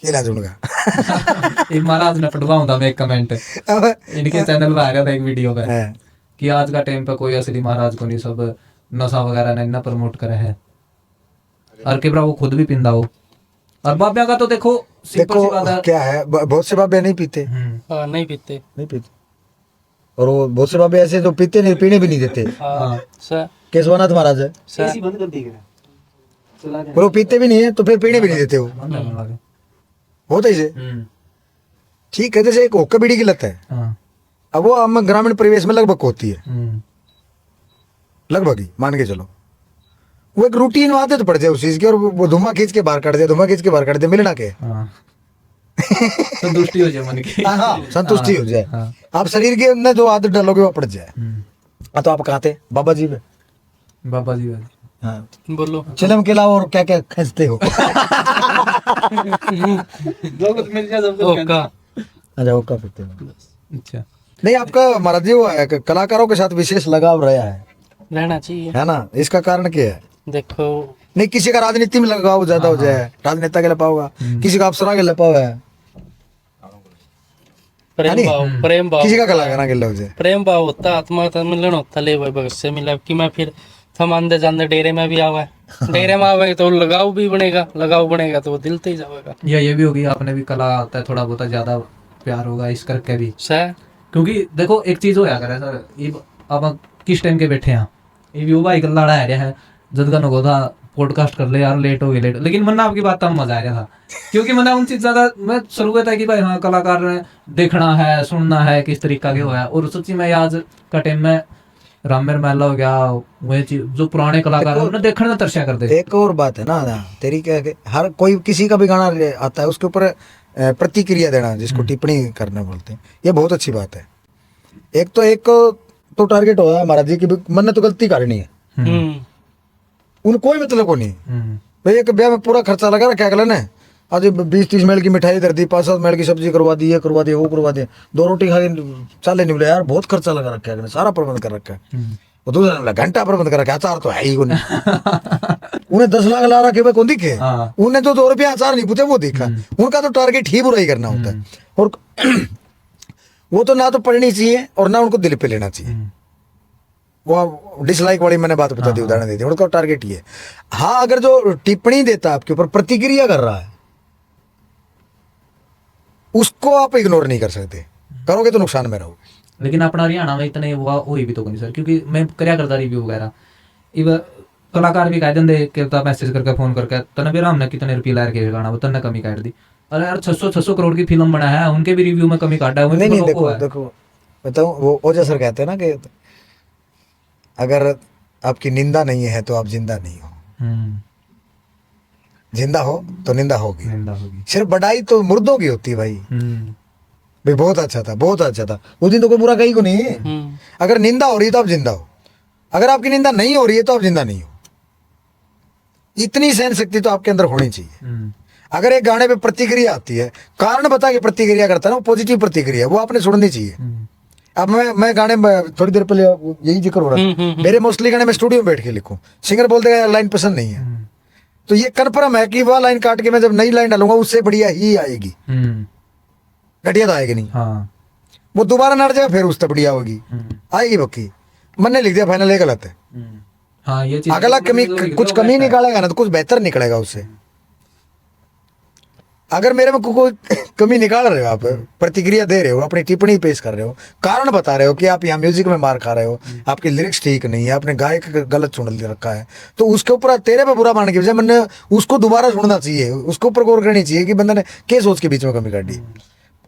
के इलाज उनका। एक महाराज ने पढ़वा था मैं एक कमेंट इनके चैनल पे आ रहा था एक वीडियो पे कि आज का टाइम पे कोई असली महाराज को नहीं, सब नशा वगैरह ने ना प्रमोट करे है, और के वो खुद भी पिंदा हो। और बाबिया का तो देखो सिंपल सी बात है, क्या है, बहुत से बाबे नहीं पीते, नहीं पीते, नहीं पीते। और वो बहुत से बाबे ऐसे जो पीते नहीं, पीने भी नहीं देते। केशवनाथ महाराज है, और वो पीते भी नहीं है तो फिर पीने भी नहीं देते। वो होता ही से ठीक है। जैसे एक हुक्का बीड़ी की लत है, अब वो हम ग्रामीण परिवेश में लगभग होती है, लगभग ही मान के चलो। वो एक रूटीन आदत पड़ जाए उस चीज की, और वो धुआं खींच के बाहर काट दे, धुआं खींच के बाहर काट दे, मिलना के संतुष्टि हो जाए मन की। हाँ, संतुष्टि हो जाए। आप शरीर के अंदर जो आदत डालोगे वो पड़ जाए। तो आप कहाँ थे बाबा जी में? बाबा जी हाँ बोलो चिलम के अलावा और क्या क्या खींचते हो? ओका। अच्छा ओका पीते हो। अच्छा नहीं आपका महाराज जी वो है कि कलाकारों के साथ विशेष लगाव रहा है, रहना चाहिए, है ना? इसका कारण क्या है? देखो नहीं किसी का राजनीति में लगाव ज्यादा हो जाए, राजनेता के लपा होगा, किसी का अफसरा के लपा हुआ है, प्रेम भाव, प्रेम भाव, किसी का कलाकार के लग जाए। प्रेम भाव होता, आत्मा का मिलन होता, ले भाई भगत से मिला कि मैं फिर हम आंदे जांदे डेरे में भी आवा है, डेरे में आवे तो लगाव भी बनेगा, लगाव बनेगा तो वो दिल से ही जाएगा। या ये भी होगी आपने भी कला आता है थोड़ा बहुत ज्यादा प्यार होगा इस करके भी, सर क्योंकि देखो एक चीज होया करे सर, ये अब किस टाइम के बैठे हैं, ये भी भाई गल्ला आ रहा है जद का नको था पॉडकास्ट कर ले यार, लेट हो गई लेट, लेकिन मन्ना आपकी बात तब मजा आ रहा था, क्योंकि मैंने उन चीज ज्यादा मैं शुरू था कि भाई हाँ कलाकार ने देखना है, सुनना है किस तरीका के हुआ है। और सच्ची में आज का टाइम में रामेर मेला हो गया, वही चीज जो पुराने कलाकार उन्हें देखने में तरसिया करते। एक और बात है ना तेरी, क्या है, हर कोई किसी का भी गाना आता है उसके ऊपर प्रतिक्रिया देना, जिसको टिप्पणी करना बोलते हैं, ये बहुत अच्छी बात है। एक तो टारगेट हुआ हमारा जी की मन ने तो गलती करनी है, उन कोई मतलब को नहीं भाई। एक ब्याह में पूरा खर्चा लगा रखा है, ना आज 20-30 मेल की मिठाई कर दी, 5-7 मेल की सब्जी करवा दी, ये करवा दी, वो करवा दी, 2 रोटी खा के चाले नहीं बोले यार, बहुत खर्चा लगा रखा है, सारा प्रबंध कर रखा है। वो दूसरा ने घंटा प्रबंध कर रखा है, अचार तो है ही को नहीं। उन्हें 10 लाख ला रखे कौन दिखे, उन्हें तो 2 रुपया अचार नहीं पूछे वो दिखा। उनका तो टारगेट ही बुराई करना होता है, और वो तो ना तो पढ़नी चाहिए और ना उनको दिल पे लेना चाहिए। वो डिसलाइक वाली मैंने बात बता दी, उदाहरण दे दी, उनका टारगेट ही है। हाँ अगर जो टिप्पणी देता है आपके ऊपर, प्रतिक्रिया कर रहा है, उसको आप इग्नोर नहीं कर सकते, करोगे तो नुकसान में रहोगे। लेकिन अपना हरियाणा में इतने हुआ भी तो नहीं सर, क्योंकि मैं करया करता रिव्यू वगैरह, इव कलाकार भी कह देंगे कि मैसेज करके फोन करके तने भी हमने कितने रुपये ला के गाना वो तने कमी काट दी। अरे यार 600 करोड़ की फिल्म बना है, उनके भी रिव्यू में कमी काटा है। नहीं देखो बताऊं, वो ओझा सर कहते हैं ना कि अगर आपकी निंदा नहीं है तो आप जिंदा नहीं हो, जिंदा हो तो निंदा होगी। सिर्फ बढ़ाई तो मुर्दों की होती है भाई। भाई बहुत अच्छा था, बहुत अच्छा था, उस दिन तो कोई बुरा कहीं को नहीं है। अगर निंदा हो रही है तो आप जिंदा हो, अगर आपकी निंदा नहीं हो रही है तो आप जिंदा नहीं हो। इतनी सहन शक्ति तो आपके अंदर होनी चाहिए। अगर एक गाने पे प्रतिक्रिया आती है, कारण बता के प्रतिक्रिया करता है ना, वो पॉजिटिव प्रतिक्रिया, वो आपने सुननी चाहिए। अब मैं गाने में थोड़ी देर पहले यही जिक्र हो रहा था, मेरे मोस्टली गाने में स्टूडियो में बैठ के लिखूं, सिंगर बोल देगा यार लाइन पसंद नहीं है, तो ये कन्फर्म है कि वह लाइन काट के मैं जब नई लाइन डालूंगा उससे बढ़िया ही आएगी, घटिया तो आएगी नहीं। हाँ वो दोबारा नट जाएगा फिर उससे बढ़िया होगी, आएगी पक्की। मैंने लिख दिया फाइनल, ये गलत है। हाँ ये चीज अगला कुछ कमी निकालेगा ना तो कुछ बेहतर निकलेगा उससे। अगर मेरे में कोई कमी निकाल रहे हो, आप प्रतिक्रिया दे रहे हो, अपनी टिप्पणी पेश कर रहे हो, कारण बता रहे हो कि आप यहाँ म्यूजिक में मार खा रहे हो, आपकी लिरिक्स ठीक नहीं है, आपने गायक गलत चुन रखा है, तो उसके ऊपर तेरे पे बुरा मानने की बजाय मैंने उसको दोबारा सुनना चाहिए, उसके ऊपर गौर करनी चाहिए कि बंदे ने क्या सोच के बीच में कमी कर दी।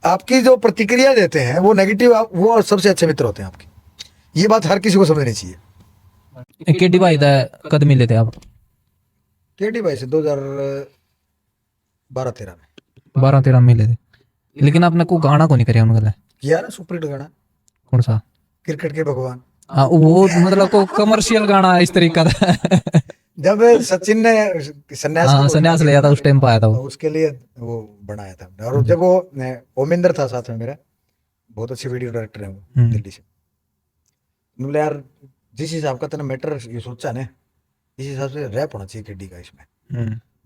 आपकी जो प्रतिक्रिया देते हैं वो नेगेटिव, वो सबसे अच्छे मित्र होते हैं आपके। ये बात हर किसी को समझनी चाहिए। केडी भाई दा कद मिले थे आप? केटी भाई से 2012-13 में 12-13 मिले थे, लेकिन आपने को गाना को नहीं कराया उनके लिए? किया ना सुपर हिट गाना, कौन सा? क्रिकेट के भगवान। हाँ वो मतलब को कमर्शियल गाना इस तरीका का। जब सचिन ने संन्यास हाँ संन्यास लिया था उस टाइम पे आया था तो वो। उसके लिए वो बनाया था हमने। और जब वो ओमिंदर था साथ में मेरा, बहुत अच्छे वीडियो डायरेक्टर है वो, दिल्ली से। बोले यार जिस हिसाब का तेने मैटर ये सोचा ना, इस हिसाब से रैप होना चाहिए केडी का इसमें।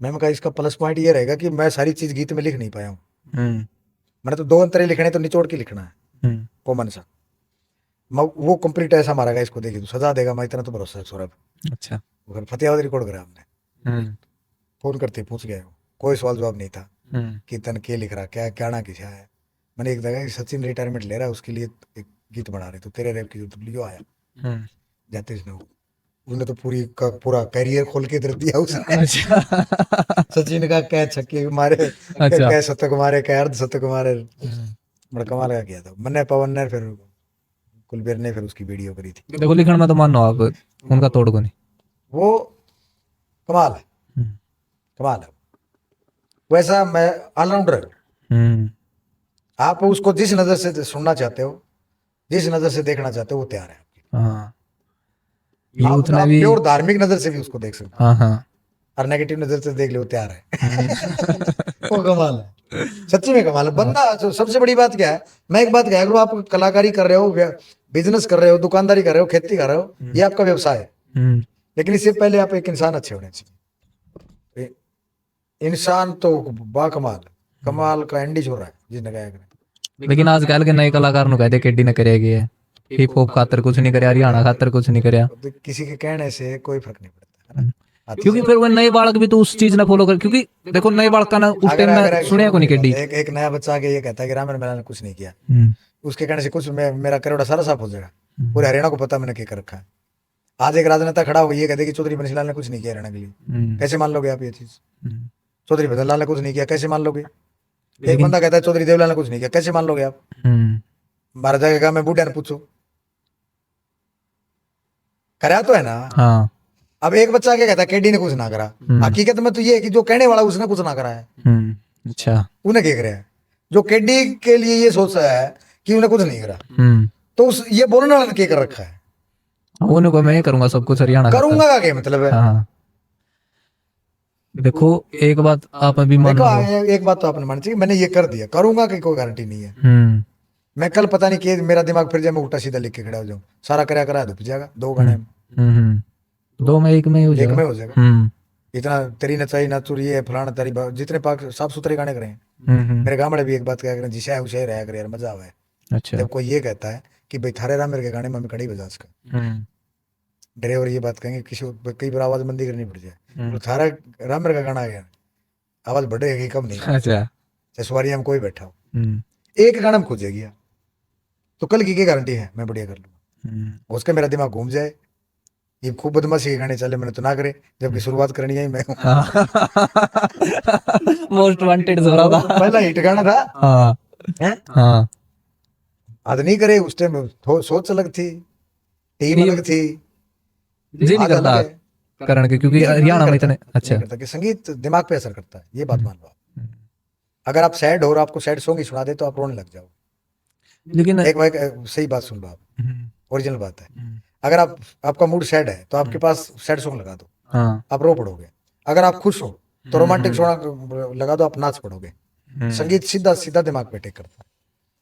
मैंने कहा इसका प्लस पॉइंट ये रहेगा कि मैं सारी चीज गीत में लिख नहीं पाया हूँ, मैंने तो 2 अंतरे लिखने तो निचोड़ के लिखना है कॉमन सा। वो कंप्लीट ऐसा मारेगा, इसको देखिए तो सजा देगा, मैं इतना तो भरोसा है सौरभ। अच्छा फतेहाबाद रिकॉर्ड करा हमने, फोन करते पूछ गए, कोई सवाल जवाब नहीं था कि तन के लिख रहा, क्या गाना किसा है। मैंने एक जगह सचिन रिटायरमेंट ले रहा है उसके लिए एक गीत बना रहे, तो तेरे रैप की जो लियो आया जाते इसने, उसने तो पूरा करियर खोल के दे दिया उसने। सचिन का क्या छक्के मारे, क्या शतक मारे, क्या अर्ध शतक मारे, बड़ा कमाल का किया था। मन्ने पवन ने फिर कुलबीर ने फिर उसकी वीडियो करी थी। देखो लिखण में तो मानो आप उनका तोड़ को नहीं, वो कमाल है, कमाल है। वैसा मैं ऑलराउंडर। आप उसको जिस नजर से सुनना चाहते हो, जिस नजर से देखना चाहते हो, वो तैयार है आपकी। हाँ आप प्योर धार्मिक नजर से भी उसको देख सकते हो, हाँ और नेगेटिव नजर से देख ले, वो तैयार है। वो कमाल है, सच्ची में कमाल है बंदा। सबसे बड़ी बात क्या है, मैं एक बात कह रहा हूँ, आप कलाकारी कर रहे हो, बिजनेस कर रहे हो, दुकानदारी कर रहे हो, खेती कर रहे हो, ये आपका व्यवसाय है, लेकिन इससे पहले आप एक इंसान अच्छे होने चाहिए। इंसान तो बाकमाल, कमाल का एंडी छोड़ रहा है जिसने गाया करे। लेकिन आजकल के नए कलाकार नु कहते केडी ने करेगी है, हिप हॉप खातर कुछ नहीं करया, हरियाणा खातर कुछ नहीं करया, तो किसी के कहने से कोई फर्क नहीं पड़ता है ना। क्योंकि फिर वो नए बालक भी तो उस चीज ने फॉलो कर, क्योंकि देखो नए बालक का ना उस टाइम में सुने को नहीं केडी। एक नया बच्चा आके ये कहता है कि रामन मैंने कुछ नहीं किया, उसके कहने से कुछ मेरा करोड़ा सारा साफ हो जाएगा, पूरे हरियाणा को पता मैंने क्या कर रखा है। आज एक राजनेता खड़ा हो ये कहते कि चौधरी बंसीलाल ने कुछ नहीं किया हरियाणा के लिए, कैसे मान लोगे आप ये चीज? चौधरी भजनलाल ने कुछ नहीं किया, कैसे मान लोगे? एक बंदा कहता है चौधरी देवलाल ने कुछ नहीं किया, कैसे मान लोगे आप? महाराजा के कहा मैं बूढ़ा ने पूछो, करा तो है ना। हाँ अब एक बच्चा क्या कहता है केडी ने कुछ ना करा, हकीकत में तो ये है कि जो कहने वाला उसने कुछ ना करा है। अच्छा उन्हें क्या करे, जो केडी के लिए ये सोच रहा है कि उन्हें कुछ नहीं करा, तो उस ये बोलने वाले ने क्या कर रखा है? वो को मैं करूंगा सब कुछ हरियाणा करूंगा का क्या मतलब है? हाँ देखो एक बात आप अभी मान देखो लो, एक बात तो आपने माननी चाहिए, मैंने ये कर दिया, करूंगा की कोई गारंटी नहीं है। मैं कल पता नहीं कि मेरा दिमाग फिर जाए मैं उल्टा सीधा लिख के खड़ा हो जाऊं, सारा करा तो जाएगा 2 गाने में, 2 में 1 में हो एक में जाएगा। हो जाएगा। इतना तेरी नचाई ना चुरी है फलाना तेरी जितने पाक साफ सुथरे गाने करे हैं। मेरे गाँव में भी एक बात क्या करें, जिसे उसे रहा करे यार मजा आवा है। अच्छा जब कोई ये कहता है कि भाई थारे राम मेरे के गाने में कड़ी बजा उसका, ड्राइवर ये बात कहेंगे किसी कई बार आवाज मंदी करनी पड़ जाए, तो थारा राम मेरे का गाना आ गया आवाज बढ़ेगी कम नहीं। अच्छा चाहे सवारी में कोई बैठा हो, एक गाना में खोजेगी तो कल की गारंटी है मैं बढ़िया कर लूंगा। उसके मेरा दिमाग घूम जाए, ये खूब बदमाशी के गाने चले मैंने तो ना करे, जबकि शुरुआत करनी है मैं मोस्ट वांटेड जोरा था, पहला हिट गाना था। हाँ आज नहीं करे, उस टाइम सोच अलग थी, टीम अलग थी, जी नहीं करता करण के, क्योंकि हरियाणा में इतने अच्छा करता कि संगीत दिमाग पे असर करता है, ये बात मान लो आप। अगर आप सैड हो और आपको सैड सॉन्ग ही सुना दे तो आप रोने लग जाओ। लेकिन एक भाई सही बात सुन लो आप, ओरिजिनल बात है। अगर आपका मूड सैड है तो आपके पास सैड सॉन्ग लगा दो, आप रो पड़ोगे। अगर आप खुश हो तो रोमांटिक सॉन्ग लगा दो, आप नाच पड़ोगे। संगीत सीधा सीधा दिमाग पे टेक करता है,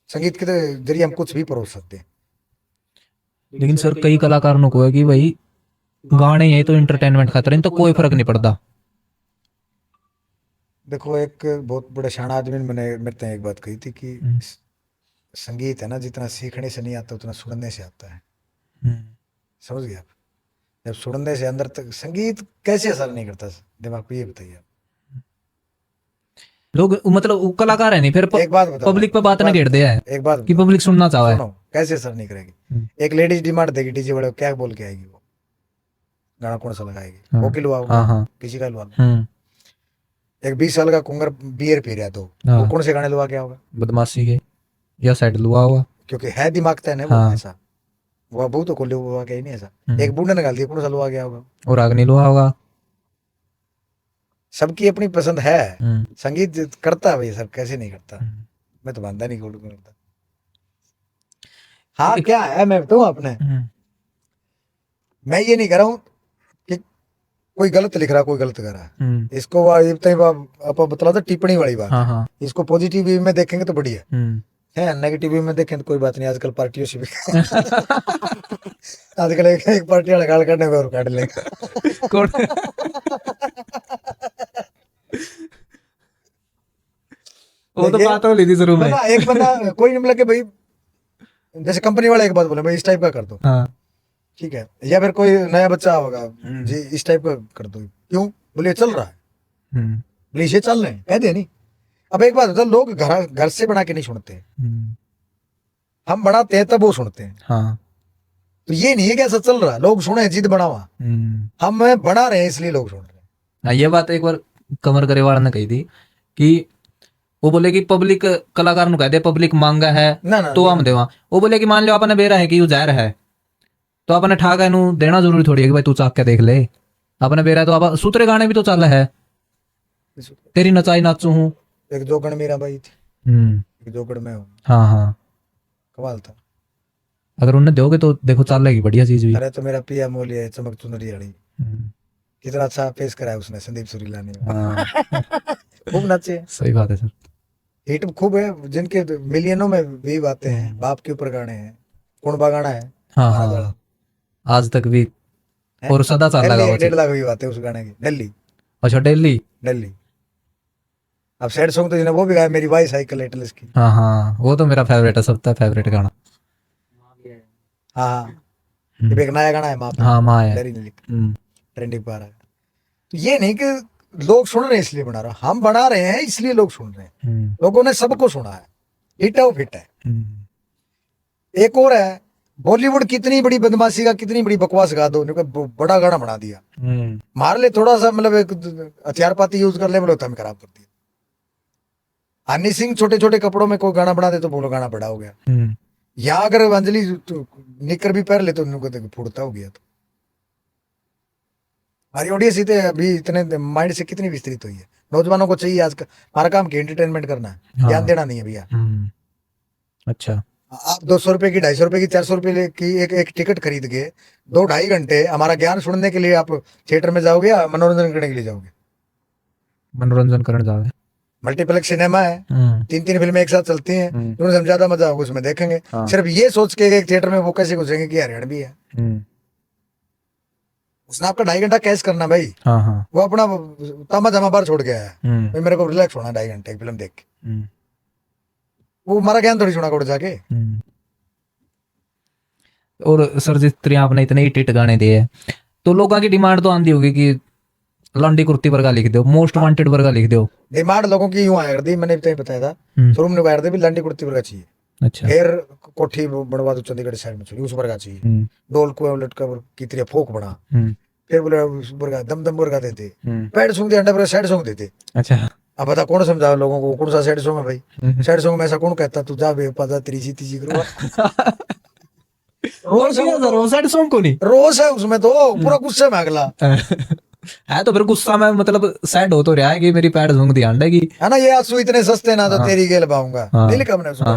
संगीत के जरिए हम कुछ भी परोस सकते हैं। लेकिन सर कई कलाकारों को है कि भाई गाने ये तो एंटरटेनमेंट खातर, इन तो कोई फर्क नहीं पड़ता, देखो एक बहुत बड़े शान आदमी ने मैंने मेरे से एक बात कही थी कि संगीत है ना, जितना सीखने से नहीं आता उतना सुनने से आता है। समझ गए आप? जब सुनने से अंदर तक संगीत कैसे असर नहीं करता दिमाग पे, ये बताइए आप। लोग मतलब वो कलाकार है नहीं, फिर एक बात बताओ, पब्लिक पे बात ना घेर दिया है एक बात कि बताओ, पब्लिक सुनना चाहे। सुनो कैसे असर नहीं करेगी। एक लेडीज डिमांड देगी डीजे वाले को, क्या बोल के आएगी वो? गाना कौन सा लगाएगी? हाँ, वो किलो हाँ, हाँ। किसी का लुआ। हम्म, एक 20 साल का कुंगर बियर पी रहा है तो हाँ। वो कौन से गाने लुआ के होगा? बदमाशी के या साइड लुआ हुआ। क्योंकि है दिमाग तय है वो हाँ। ऐसा। वो बहुत तो को लुआ के ही नहीं ऐसा। हम्म। एक बूढ़े ने गाल दिया, कौन सा लुआ गया होगा? और अग्नि लुआ होगा। सबकी अपनी पसंद है। हम्म, संगीत करता है भाई सर, कैसे नहीं करता? हम्म। मैं तो मानता नहीं गोल्ड करता। हाँ क्या है, मैं बताऊँ आपने, मैं ये नहीं कह रहा हूँ कि कोई गलत लिख रहा कोई गलत कर रहा है। इसको आप बतला था टिप्पणी वाली बात। हाँ, हाँ। इसको पॉजिटिव वे में देखेंगे तो बढ़िया हम्म। है, नेगेटिव वे में देखें तो कोई बात नहीं। आजकल पार्टियों से भी आजकल एक पार्टी वाला गाल काटने को और काट लेंगे। कौन? वो तो देखिए, बात हो ली थी शुरू में। एक बंदा कोई नहीं मिला कि भाई जैसे कंपनी वाला एक बात बोले भाई इस टाइप का कर दो, हाँ। ठीक है, या फिर कोई नया बच्चा होगा जी इस टाइप का कर दो, क्यों? बोले चल रहा है, बोले इसे चल रहे हैं, कह दे नहीं। अब एक बात होता है, लोग घर से बना के नहीं सुनते, हम बनाते हैं तब वो सुनते हैं। हाँ। तो ये नहीं है कि ऐसा चल रहा है लोग सुने जिद बनावा, हम बना रहे हैं इसलिए लोग सुन रहे हैं। हाँ, ये बात एक बार कमर गरेवाल ने कही थी कि वो बोले कि पब्लिक कलाकार नु कह दे पब्लिक मांगा है ना तो हम देवा। वो बोले कि मान लो आपने बेरा है कि यू जहर है तो आपने ठाक है नु देना जरूरी थोड़ी है कि भाई तू चाक के देख ले। आपने बेरा तो आप सूत्रे गाने भी तो चल है, तेरी नचाई नाचू हूँ। एक जोगण मीरा बाई थी, एक जोगण में हूँ, हाँ, हाँ। कमाल था। अगर उन्हें दोगे तो देखो चलेगी बढ़िया चीज भी। अरे तो मेरा पिया मोली है चमक चुनरी वाली, कितना अच्छा पेश करा है उसने संदीप सुरीला ने। हाँ। खूब नाचे। सही बात है सर। हिट खूब है, जिनके मिलियनों में व्यू आते हैं। बाप के ऊपर गाने हैं, कौन बा गाना है? हाँ, हाँ। आज तक भी और सदा चल दिल्ली लगा 1.5 लाख व्यू आते हैं उस गाने के। दिल्ली अच्छा दिल्ली। दिल्ली। अब सैड सॉन्ग तो जिन्हें वो भी गाया, मेरी वाई साइकिल एटलस की। हाँ, हाँ। वो तो मेरा फेवरेट है, सबका फेवरेट गाना। हाँ ये एक नया गाना है माँ पे, हाँ माँ है। ट्रेंडिंग पर आ रहा है। तो ये नहीं कि लोग सुन रहे हैं इसलिए बना रहा, हम बना रहे हैं इसलिए लोग सुन रहे हैं। लोगों ने सबको सुना है, हिट है वो फिट है। एक और है बॉलीवुड, कितनी बड़ी बदमाशी का कितनी बड़ी बकवास गा दो, बड़ा गाना बना दिया। मार ले थोड़ा सा, मतलब एक हथियार पाती यूज कर ले, बोलो हम खराब कर दिया। हनी सिंह छोटे छोटे कपड़ों में कोई गाना बना दे तो बोलो गाना बड़ा हो गया। यहाँ अगर अंजलि निकर भी पहन ले तो उनको फुड़ता हो गया। तो हमारी ऑडियंस अभी इतने माइंड से कितनी विस्तृत हुई है। नौजवानों को चाहिए आज का हमारा काम की एंटरटेनमेंट करना है, ज्ञान देना नहीं है भैया। अच्छा, आप 200 रुपए की 250 रुपए की 400 रुपए की एक टिकट खरीद के 2-2.5 घंटे हमारा ज्ञान सुनने के लिए आप थिएटर में जाओगे या मनोरंजन करने के लिए जाओगे? मनोरंजन करने जाओगे। मल्टीप्लेक्स सिनेमा है, 3-3 फिल्में एक साथ चलती हैं, उनसे हम ज्यादा मजा होगा उसमें देखेंगे। सिर्फ ये सोच के एक थिएटर में वो कैसे घुसेंगे कि हरियाणवी है। उसने आपका 2.5 घंटा कैश करना भाई। वो अपना तामा जामा बार छोड़ के आया, भाई मेरे को रिलैक्स होना 2.5 घंटे फिल्म देख के। वो हमारा ज्ञान थोड़ी सुना कोड जाके। और सर जिस तरह आपने इतने हिट गाने दिए तो लोगों की डिमांड तो आंदी होगी कि लंडी कुर्ती वर्गा लिख दो, मोस्ट वांटेड वर्गा लिख दो। डिमांड लोगों की यूं आया करती, मैंने भी बताया था शुरू में भी लंडी कुर्ती वर्गा चाहिए। अच्छा। फिर कोठी बनवा दो चंडीगढ़ साइड में चाहिए, उस वर्गा चाहिए। डोल को लटका की तरह फोक बना, फिर बोले उस वर्गा दम वर्गा देते, पैड सॉन्ग दे अंडा वर्गा सैड सॉन्ग देते। अच्छा। अब बता कौन समझाओ लोगों को कौन सा सैड सॉन्ग है भाई? सैड सॉन्ग में ऐसा कौन कहता तू जा बेपता तीजी तीजी करो। रोज है उसमें तो पूरा गुस्से में अगला है तो फिर गुस्सा में मतलब सैड हो तो रहा है कि मेरी पैड सॉन्ग दी अंडा की है ना। ये आंसू इतने सस्ते ना तो तेरी गेल पाऊंगा, दिल कम ने उसको।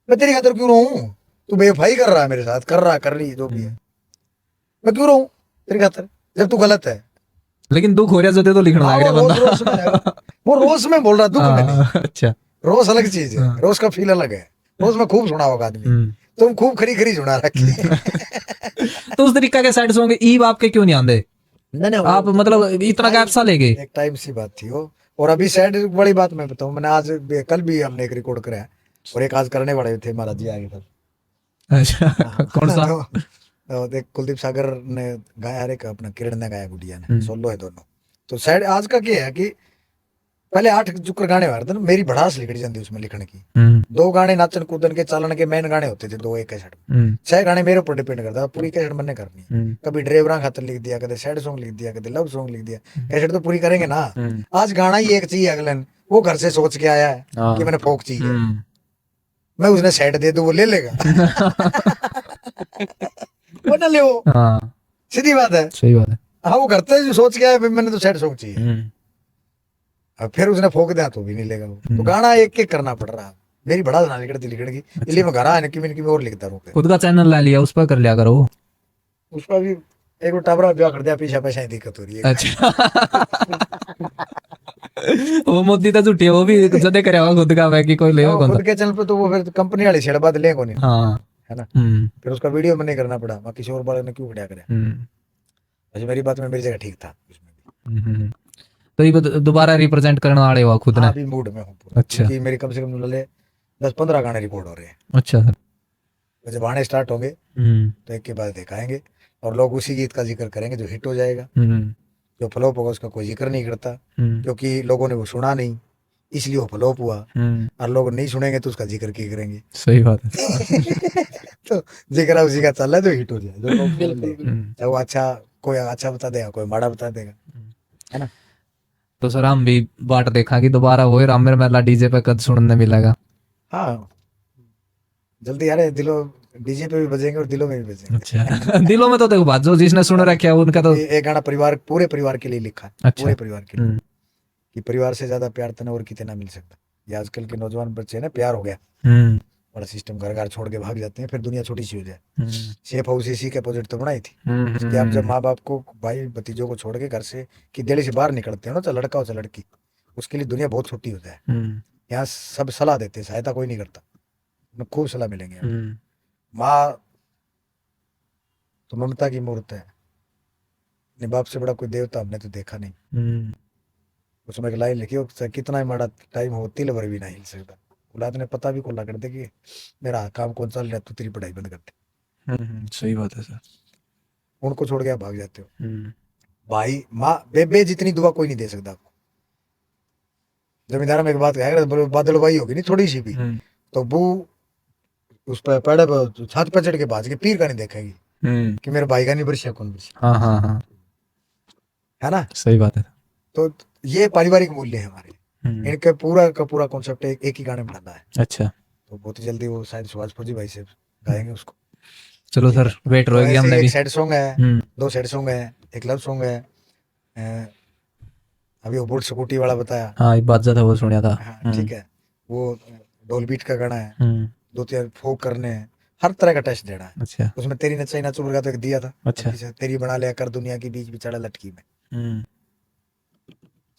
मैं तेरी खातिर क्यों रहूं? तू बेवफाई कर रहा है मेरे साथ, कर रही जो भी है, मैं क्यों रहूं तेरी खातिर जब तू गलत है? लेकिन दुख हो रहा जते तो लिखना लग रहा बंदा। वो रोज में बोल रहा, दुख में नहीं। अच्छा। रोज अलग चीज है, रोज का फील अलग है। रोज में खूब सुना होगा आदमी, तुम खूब खरी सुना रखी। तो उस तरीका के सैड सॉन्ग ईब आपके क्यों नहीं आंदे? आप मतलब इतना गैप सा लेके? एक टाइम सी बात थी, वो और अभी सैड बड़ी बात मैं बताऊं, मैंने आज कल भी हमने एक रिकॉर्ड करा है और एक आज करने वाले थे महाराज जी आगे कल। अच्छा कौन सा? तो देख कुलदीप सागर ने गाया है, एक अपना किरण ने गाया, गुड़िया ने, सोलो है दोनों। तो सैड आज का क्या है कि पहले 8 जुकर गाने आ रहे थे ना, मेरी भड़ास लिखी जाती उसमें लिखने की। 2 गाने नाचन कूदन के चालन के मेन गाने होते थे, 2 एक कैसेट में। 6 गाने मेरे ऊपर डिपेंड करता, पूरी कैसेट मैंने करनी है। कभी ड्राइवरा खातर लिख दिया, कभी सैड सॉन्ग लिख दिया, कभी लव सॉन्ग लिख दिया, कैसेट तो पूरी करेंगे ना। आज गाना ही एक चाहिए, अगले वो घर से सोच के आया है कि मैंने फोक चाहिए, मैं उसने सैड दे दूं वो ले लेगा। वो ना ले, वो हाँ सीधी बात है। सही बात है। हाँ वो करते जो सोच के आया मैंने तो सैड सॉन्ग चाहिए, अब फिर उसने फोक दिया तो भी नहीं लेगा वो। तो गाना एक एक करना पड़ रहा है, मेरी बड़ा ना निकलती लिखने की, इसलिए मैं घर आने की मैंने और लिखता रहूं। खुद का चैनल ला लिया, उस पर कर लिया करो। उसका भी एक टाबरा ब्याह कर दिया, पीछे पैसा दिक्कत हो रही है। अच्छा वो मोदी तो झूठी है, वो भी जदे करे होगा खुद का, कि कोई लेगा कौन खुद के चैनल पे तो वो फिर कंपनी वाले छेड़ बात लेंगे नहीं, हाँ है ना। फिर उसका वीडियो मैंने करना पड़ा, बाकी किशोर वाले ने क्यों खड़ा करे। अच्छा मेरी बात में मेरी जगह ठीक था उसमें भी। तो ये दोबारा रिप्रेजेंट करने वाले हुआ खुद ने? अभी मूड में हूँ पूरा, अच्छा। क्योंकि मेरे कम से कम 10-15 गाने रिकॉर्ड हो रहे हैं। अच्छा सर। तो जब आने स्टार्ट होंगे तो एक के बाद दिखाएंगे, और लोग उसी गीत का जिक्र करेंगे जो हिट हो जाएगा। जो फ्लॉप होगा उसका कोई जिक्र नहीं करता, क्योंकि लोगों ने वो सुना नहीं, इसलिए वो फ्लॉप हुआ। और लोग नहीं सुनेंगे तो उसका जिक्र की करेंगे। सही बात है। तो जिक्र उसी का चल रहा है जो हिट हो जाए, जो लोग बोल ले। चाहे वो अच्छा, कोई अच्छा बता देगा, कोई माड़ा बता देगा, है ना। तो सर हम भी बाट देखा कि दोबारा वो रामेर मेला डीजे पे कद सुनने मिलेगा। हाँ जल्दी यार, दिलों डीजे पे भी बजेंगे और दिलों में भी बजेंगे। अच्छा दिलों में तो देखो बात, जो जिसने सुन रखा है उनका तो एक गाना परिवार, पूरे परिवार के लिए लिखा है। अच्छा। पूरे परिवार के लिए, कि परिवार से ज्यादा प्यार तने और कितना मिल सकता। ये आजकल के नौजवान बच्चे ना, प्यार हो गया बड़ा सिस्टम, घर घर छोड़ के भाग जाते हैं, फिर दुनिया छोटी सी हो जाए। सेफ हाउस इसी के अपोजिट तो बनाई थी कि आप जब माँ बाप को, भाई भतीजों को छोड़ के घर से की दिल्ली से बाहर निकलते हो ना, चाहे लड़का हो चाहे लड़की, उसके लिए दुनिया बहुत छोटी हो जाए। यहाँ सब सलाह देते हैं, सहायता कोई नहीं करता, खूब सलाह मिलेंगे। माँ तो ममता की मूर्त है, अपने बाप से बड़ा कोई देवता हमने तो देखा नहीं। उसमें एक लाइन लिखी हो, कितना ही माड़ा टाइम हो तिल भर भी नहीं हिल सकता। औलाद ने पता भी को कर दे कि मेरा काम कौन चल रहा है, तू तेरी पढ़ाई बंद कर दे। सही बात है सर। उनको छोड़ के आप भाग जाते हो। भाई माँ बेबे जितनी दुआ कोई नहीं दे सकता आपको। जमींदार में एक बात कहेगा, बादल भाई होगी नहीं थोड़ी सी भी, तो वो उस पर पेड़ पर छत पर चढ़ के भाज के पीर का नहीं देखेगी कि मेरे भाई का नहीं बरसिया कौन बरसिया। हाँ हाँ हाँ है ना, सही बात है। तो ये पारिवारिक मूल्य है हमारे। इनके पूरा का पूरा कॉन्सेप्ट एक ही गाने में डालना है। अच्छा तो बहुत ही जल्दी वो शायद सुभाष फौजी भाई से गाएंगे उसको। चलो सर वेट तो रहेगी ऐसे हमने एक भी। सैड सॉन्ग है, 2 सैड सॉन्ग है, एक लव सॉन्ग है। अभी वो बुट स्कूटी वाला बताया, हाँ एक बात ज्यादा वो सुनिया था। हाँ ठीक है। वो डोल बीट का गाना है, 2-3 फोक करने हैं, हर तरह का टेस्ट देना है। अच्छा उसमें तेरी नचाई ना चुभ तो एक दिया था। अच्छा। पीछे तेरी बना लिया कर दुनिया की बीच बिचारा लटकी में,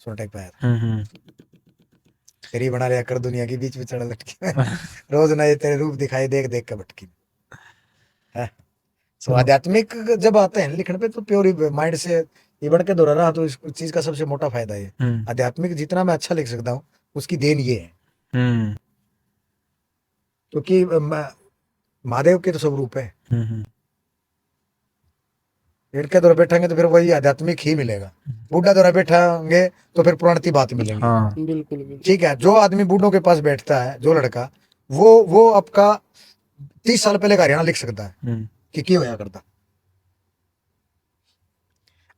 सुन टेक पाया था। तेरी बना लिया कर दुनिया की बीच बिचारा लटकी में, रोज नए तेरे रूप दिखाई देख देख के भटकी में, है। तो आध्यात्मिक जब आते हैं लिखने पे तो प्योर माइंड से ये बढ़ के दोहरा रहा, तो इस चीज का सबसे मोटा फायदा ये, आध्यात्मिक जितना मैं अच्छा लिख सकता हूँ उसकी देन ये है, क्योंकि महादेव के तो सब रूप है। पेड़ के द्वारा बैठेंगे तो फिर वही आध्यात्मिक ही मिलेगा, बूढ़ा द्वारा बैठेंगे तो फिर पुरानी बात मिलेगी। हाँ बिल्कुल बिल्कुल। ठीक है, जो आदमी बूढ़ों के पास बैठता है, जो लड़का, वो आपका 30 साल पहले का हरियाणा लिख सकता है कि क्यों होया करता।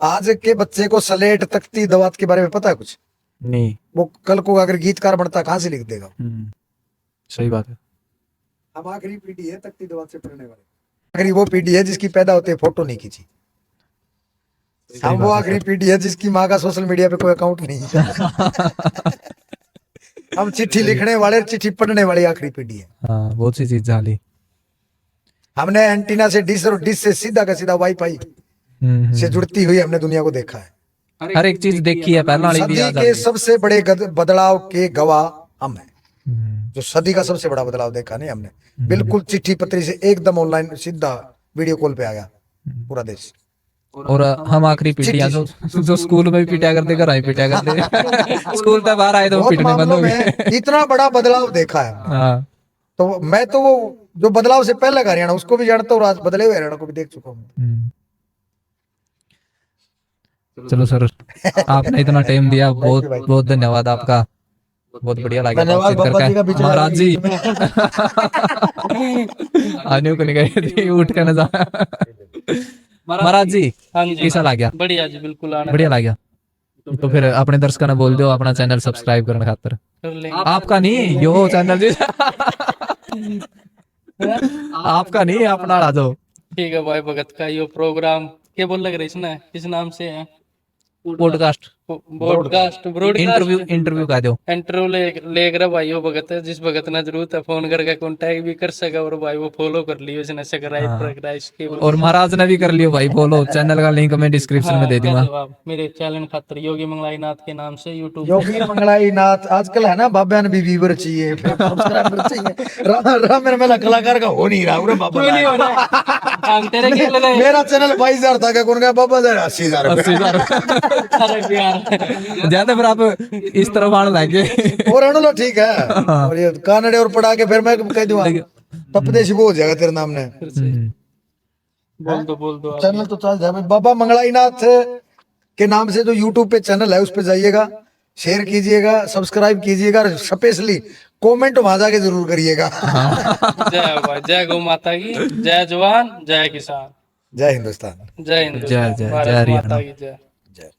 आज के बच्चे को सलेट तख्ती दवात के बारे में पता है कुछ नहीं। वो कल को अगर गीतकार बनता कहां से लिख देगा। सही बात है। हम आखिरी पीढ़ी है तख्ती दवात से पढ़ने वाले, आखिरी वो पीढ़ी है जिसकी पैदा होते फोटो नहीं खींची। हम वो आखिरी पीढ़ी है जिसकी माँ का सोशल मीडिया पे कोई अकाउंट नहीं है। हम चिट्ठी लिखने वाले, चिट्ठी पढ़ने वाली आखिरी पीढ़ी है। हाँ बहुत सी चीज झाली। हमने एंटीना से डिश और डिश से सीधा का सीधा वाईफाई से जुड़ती हुई हमने दुनिया को देखा है। हर एक चीज देखी है पहला वाली भी सदी याद आ के गई। सबसे बड़े बदलाव के गवाह हम हैं, जो सदी का सबसे बड़ा बदलाव देखा नहीं हमने। बिल्कुल चिट्ठी पत्री से एकदम ऑनलाइन सीधा वीडियो कॉल पे आ गया पूरा देश। और हम आखिरी पीटिया जो स्कूल में भी पिटा करते, घर ही पिटा करते। स्कूल से बाहर आए तो बहुत पिटने बंद मामलों हो गए। में इतना बड़ा बदलाव देखा है। हाँ तो मैं तो वो जो बदलाव से पहले का हरियाणा उसको भी जानता हूँ, आज बदले हुए हरियाणा को भी देख चुका हूँ। चलो सर, आपने इतना टाइम दिया, बहुत बहुत धन्यवाद आपका। बहुत बढ़िया लगा धन्यवाद बातचीत बाबा जी का करके। बीच महाराज जी में। आने को नहीं गए थे, उठ कर ना जा। महाराज जी हाँ जी, कैसा लग गया? बढ़िया जी, बिल्कुल आना बढ़िया लग गया। तो फिर अपने दर्शकों ने बोल दो अपना चैनल सब्सक्राइब करने खातर। कर लेंगे। आपका नहीं यो चैनल जी, आपका नहीं अपना ला दो। ठीक है भाई भगत का यो प्रोग्राम क्या बोल लग रहा है इसने, किस नाम से है? पॉडकास्ट ब्रॉडकास्ट इंटरव्यू इंटरव्यू का दो। इंटरव्यू ले कर भाई वो भगत है, जिस भगत ने जरूरत है फोन करके कांटेक्ट भी कर सके, और भाई वो फॉलो कर लियो इसने, सब्सक्राइब हाँ। कर इसके। और महाराज ने भी कर लियो भाई, बोलो चैनल का लिंक मैं डिस्क्रिप्शन में दे दूंगा। धन्यवाद। मेरे चैनल खातर योगी मंगलाई नाथ के नाम से यूट्यूब योगी मंगलाई नाथ आजकल है ना, बाबा ने भी व्यूवर चाहिए, सब्सक्राइबर चाहिए। राम मेरा मेला कलाकार का हो नहीं रहा बाबा। तेरे के लिए मेरा चैनल 22,000 था, क्या कौन गया बाबा? 80,000 ज्यादा फिर आप इस तरफ आने लगे। और अणुलो ठीक है, और ये कानड़े और पढ़ा के फिर मैं कह दूंगा तपदेश वो हो जाएगा तेरे नाम ने। बोल दो चैनल तो चल जाए बाबा मंगलाई नाथ के नाम से, जो यूट्यूब पे चैनल है उस पे जाइएगा, शेयर कीजिएगा, सब्सक्राइब कीजिएगा, और स्पेशली कमेंट वहां जाके जरूर करिएगा। जय भाई, जय गौ माता की, जय जवान, जय किसान, जय हिंदुस्तान, जय हिंद, जय जय भारत जय माता हरियाणा। की जय। जय।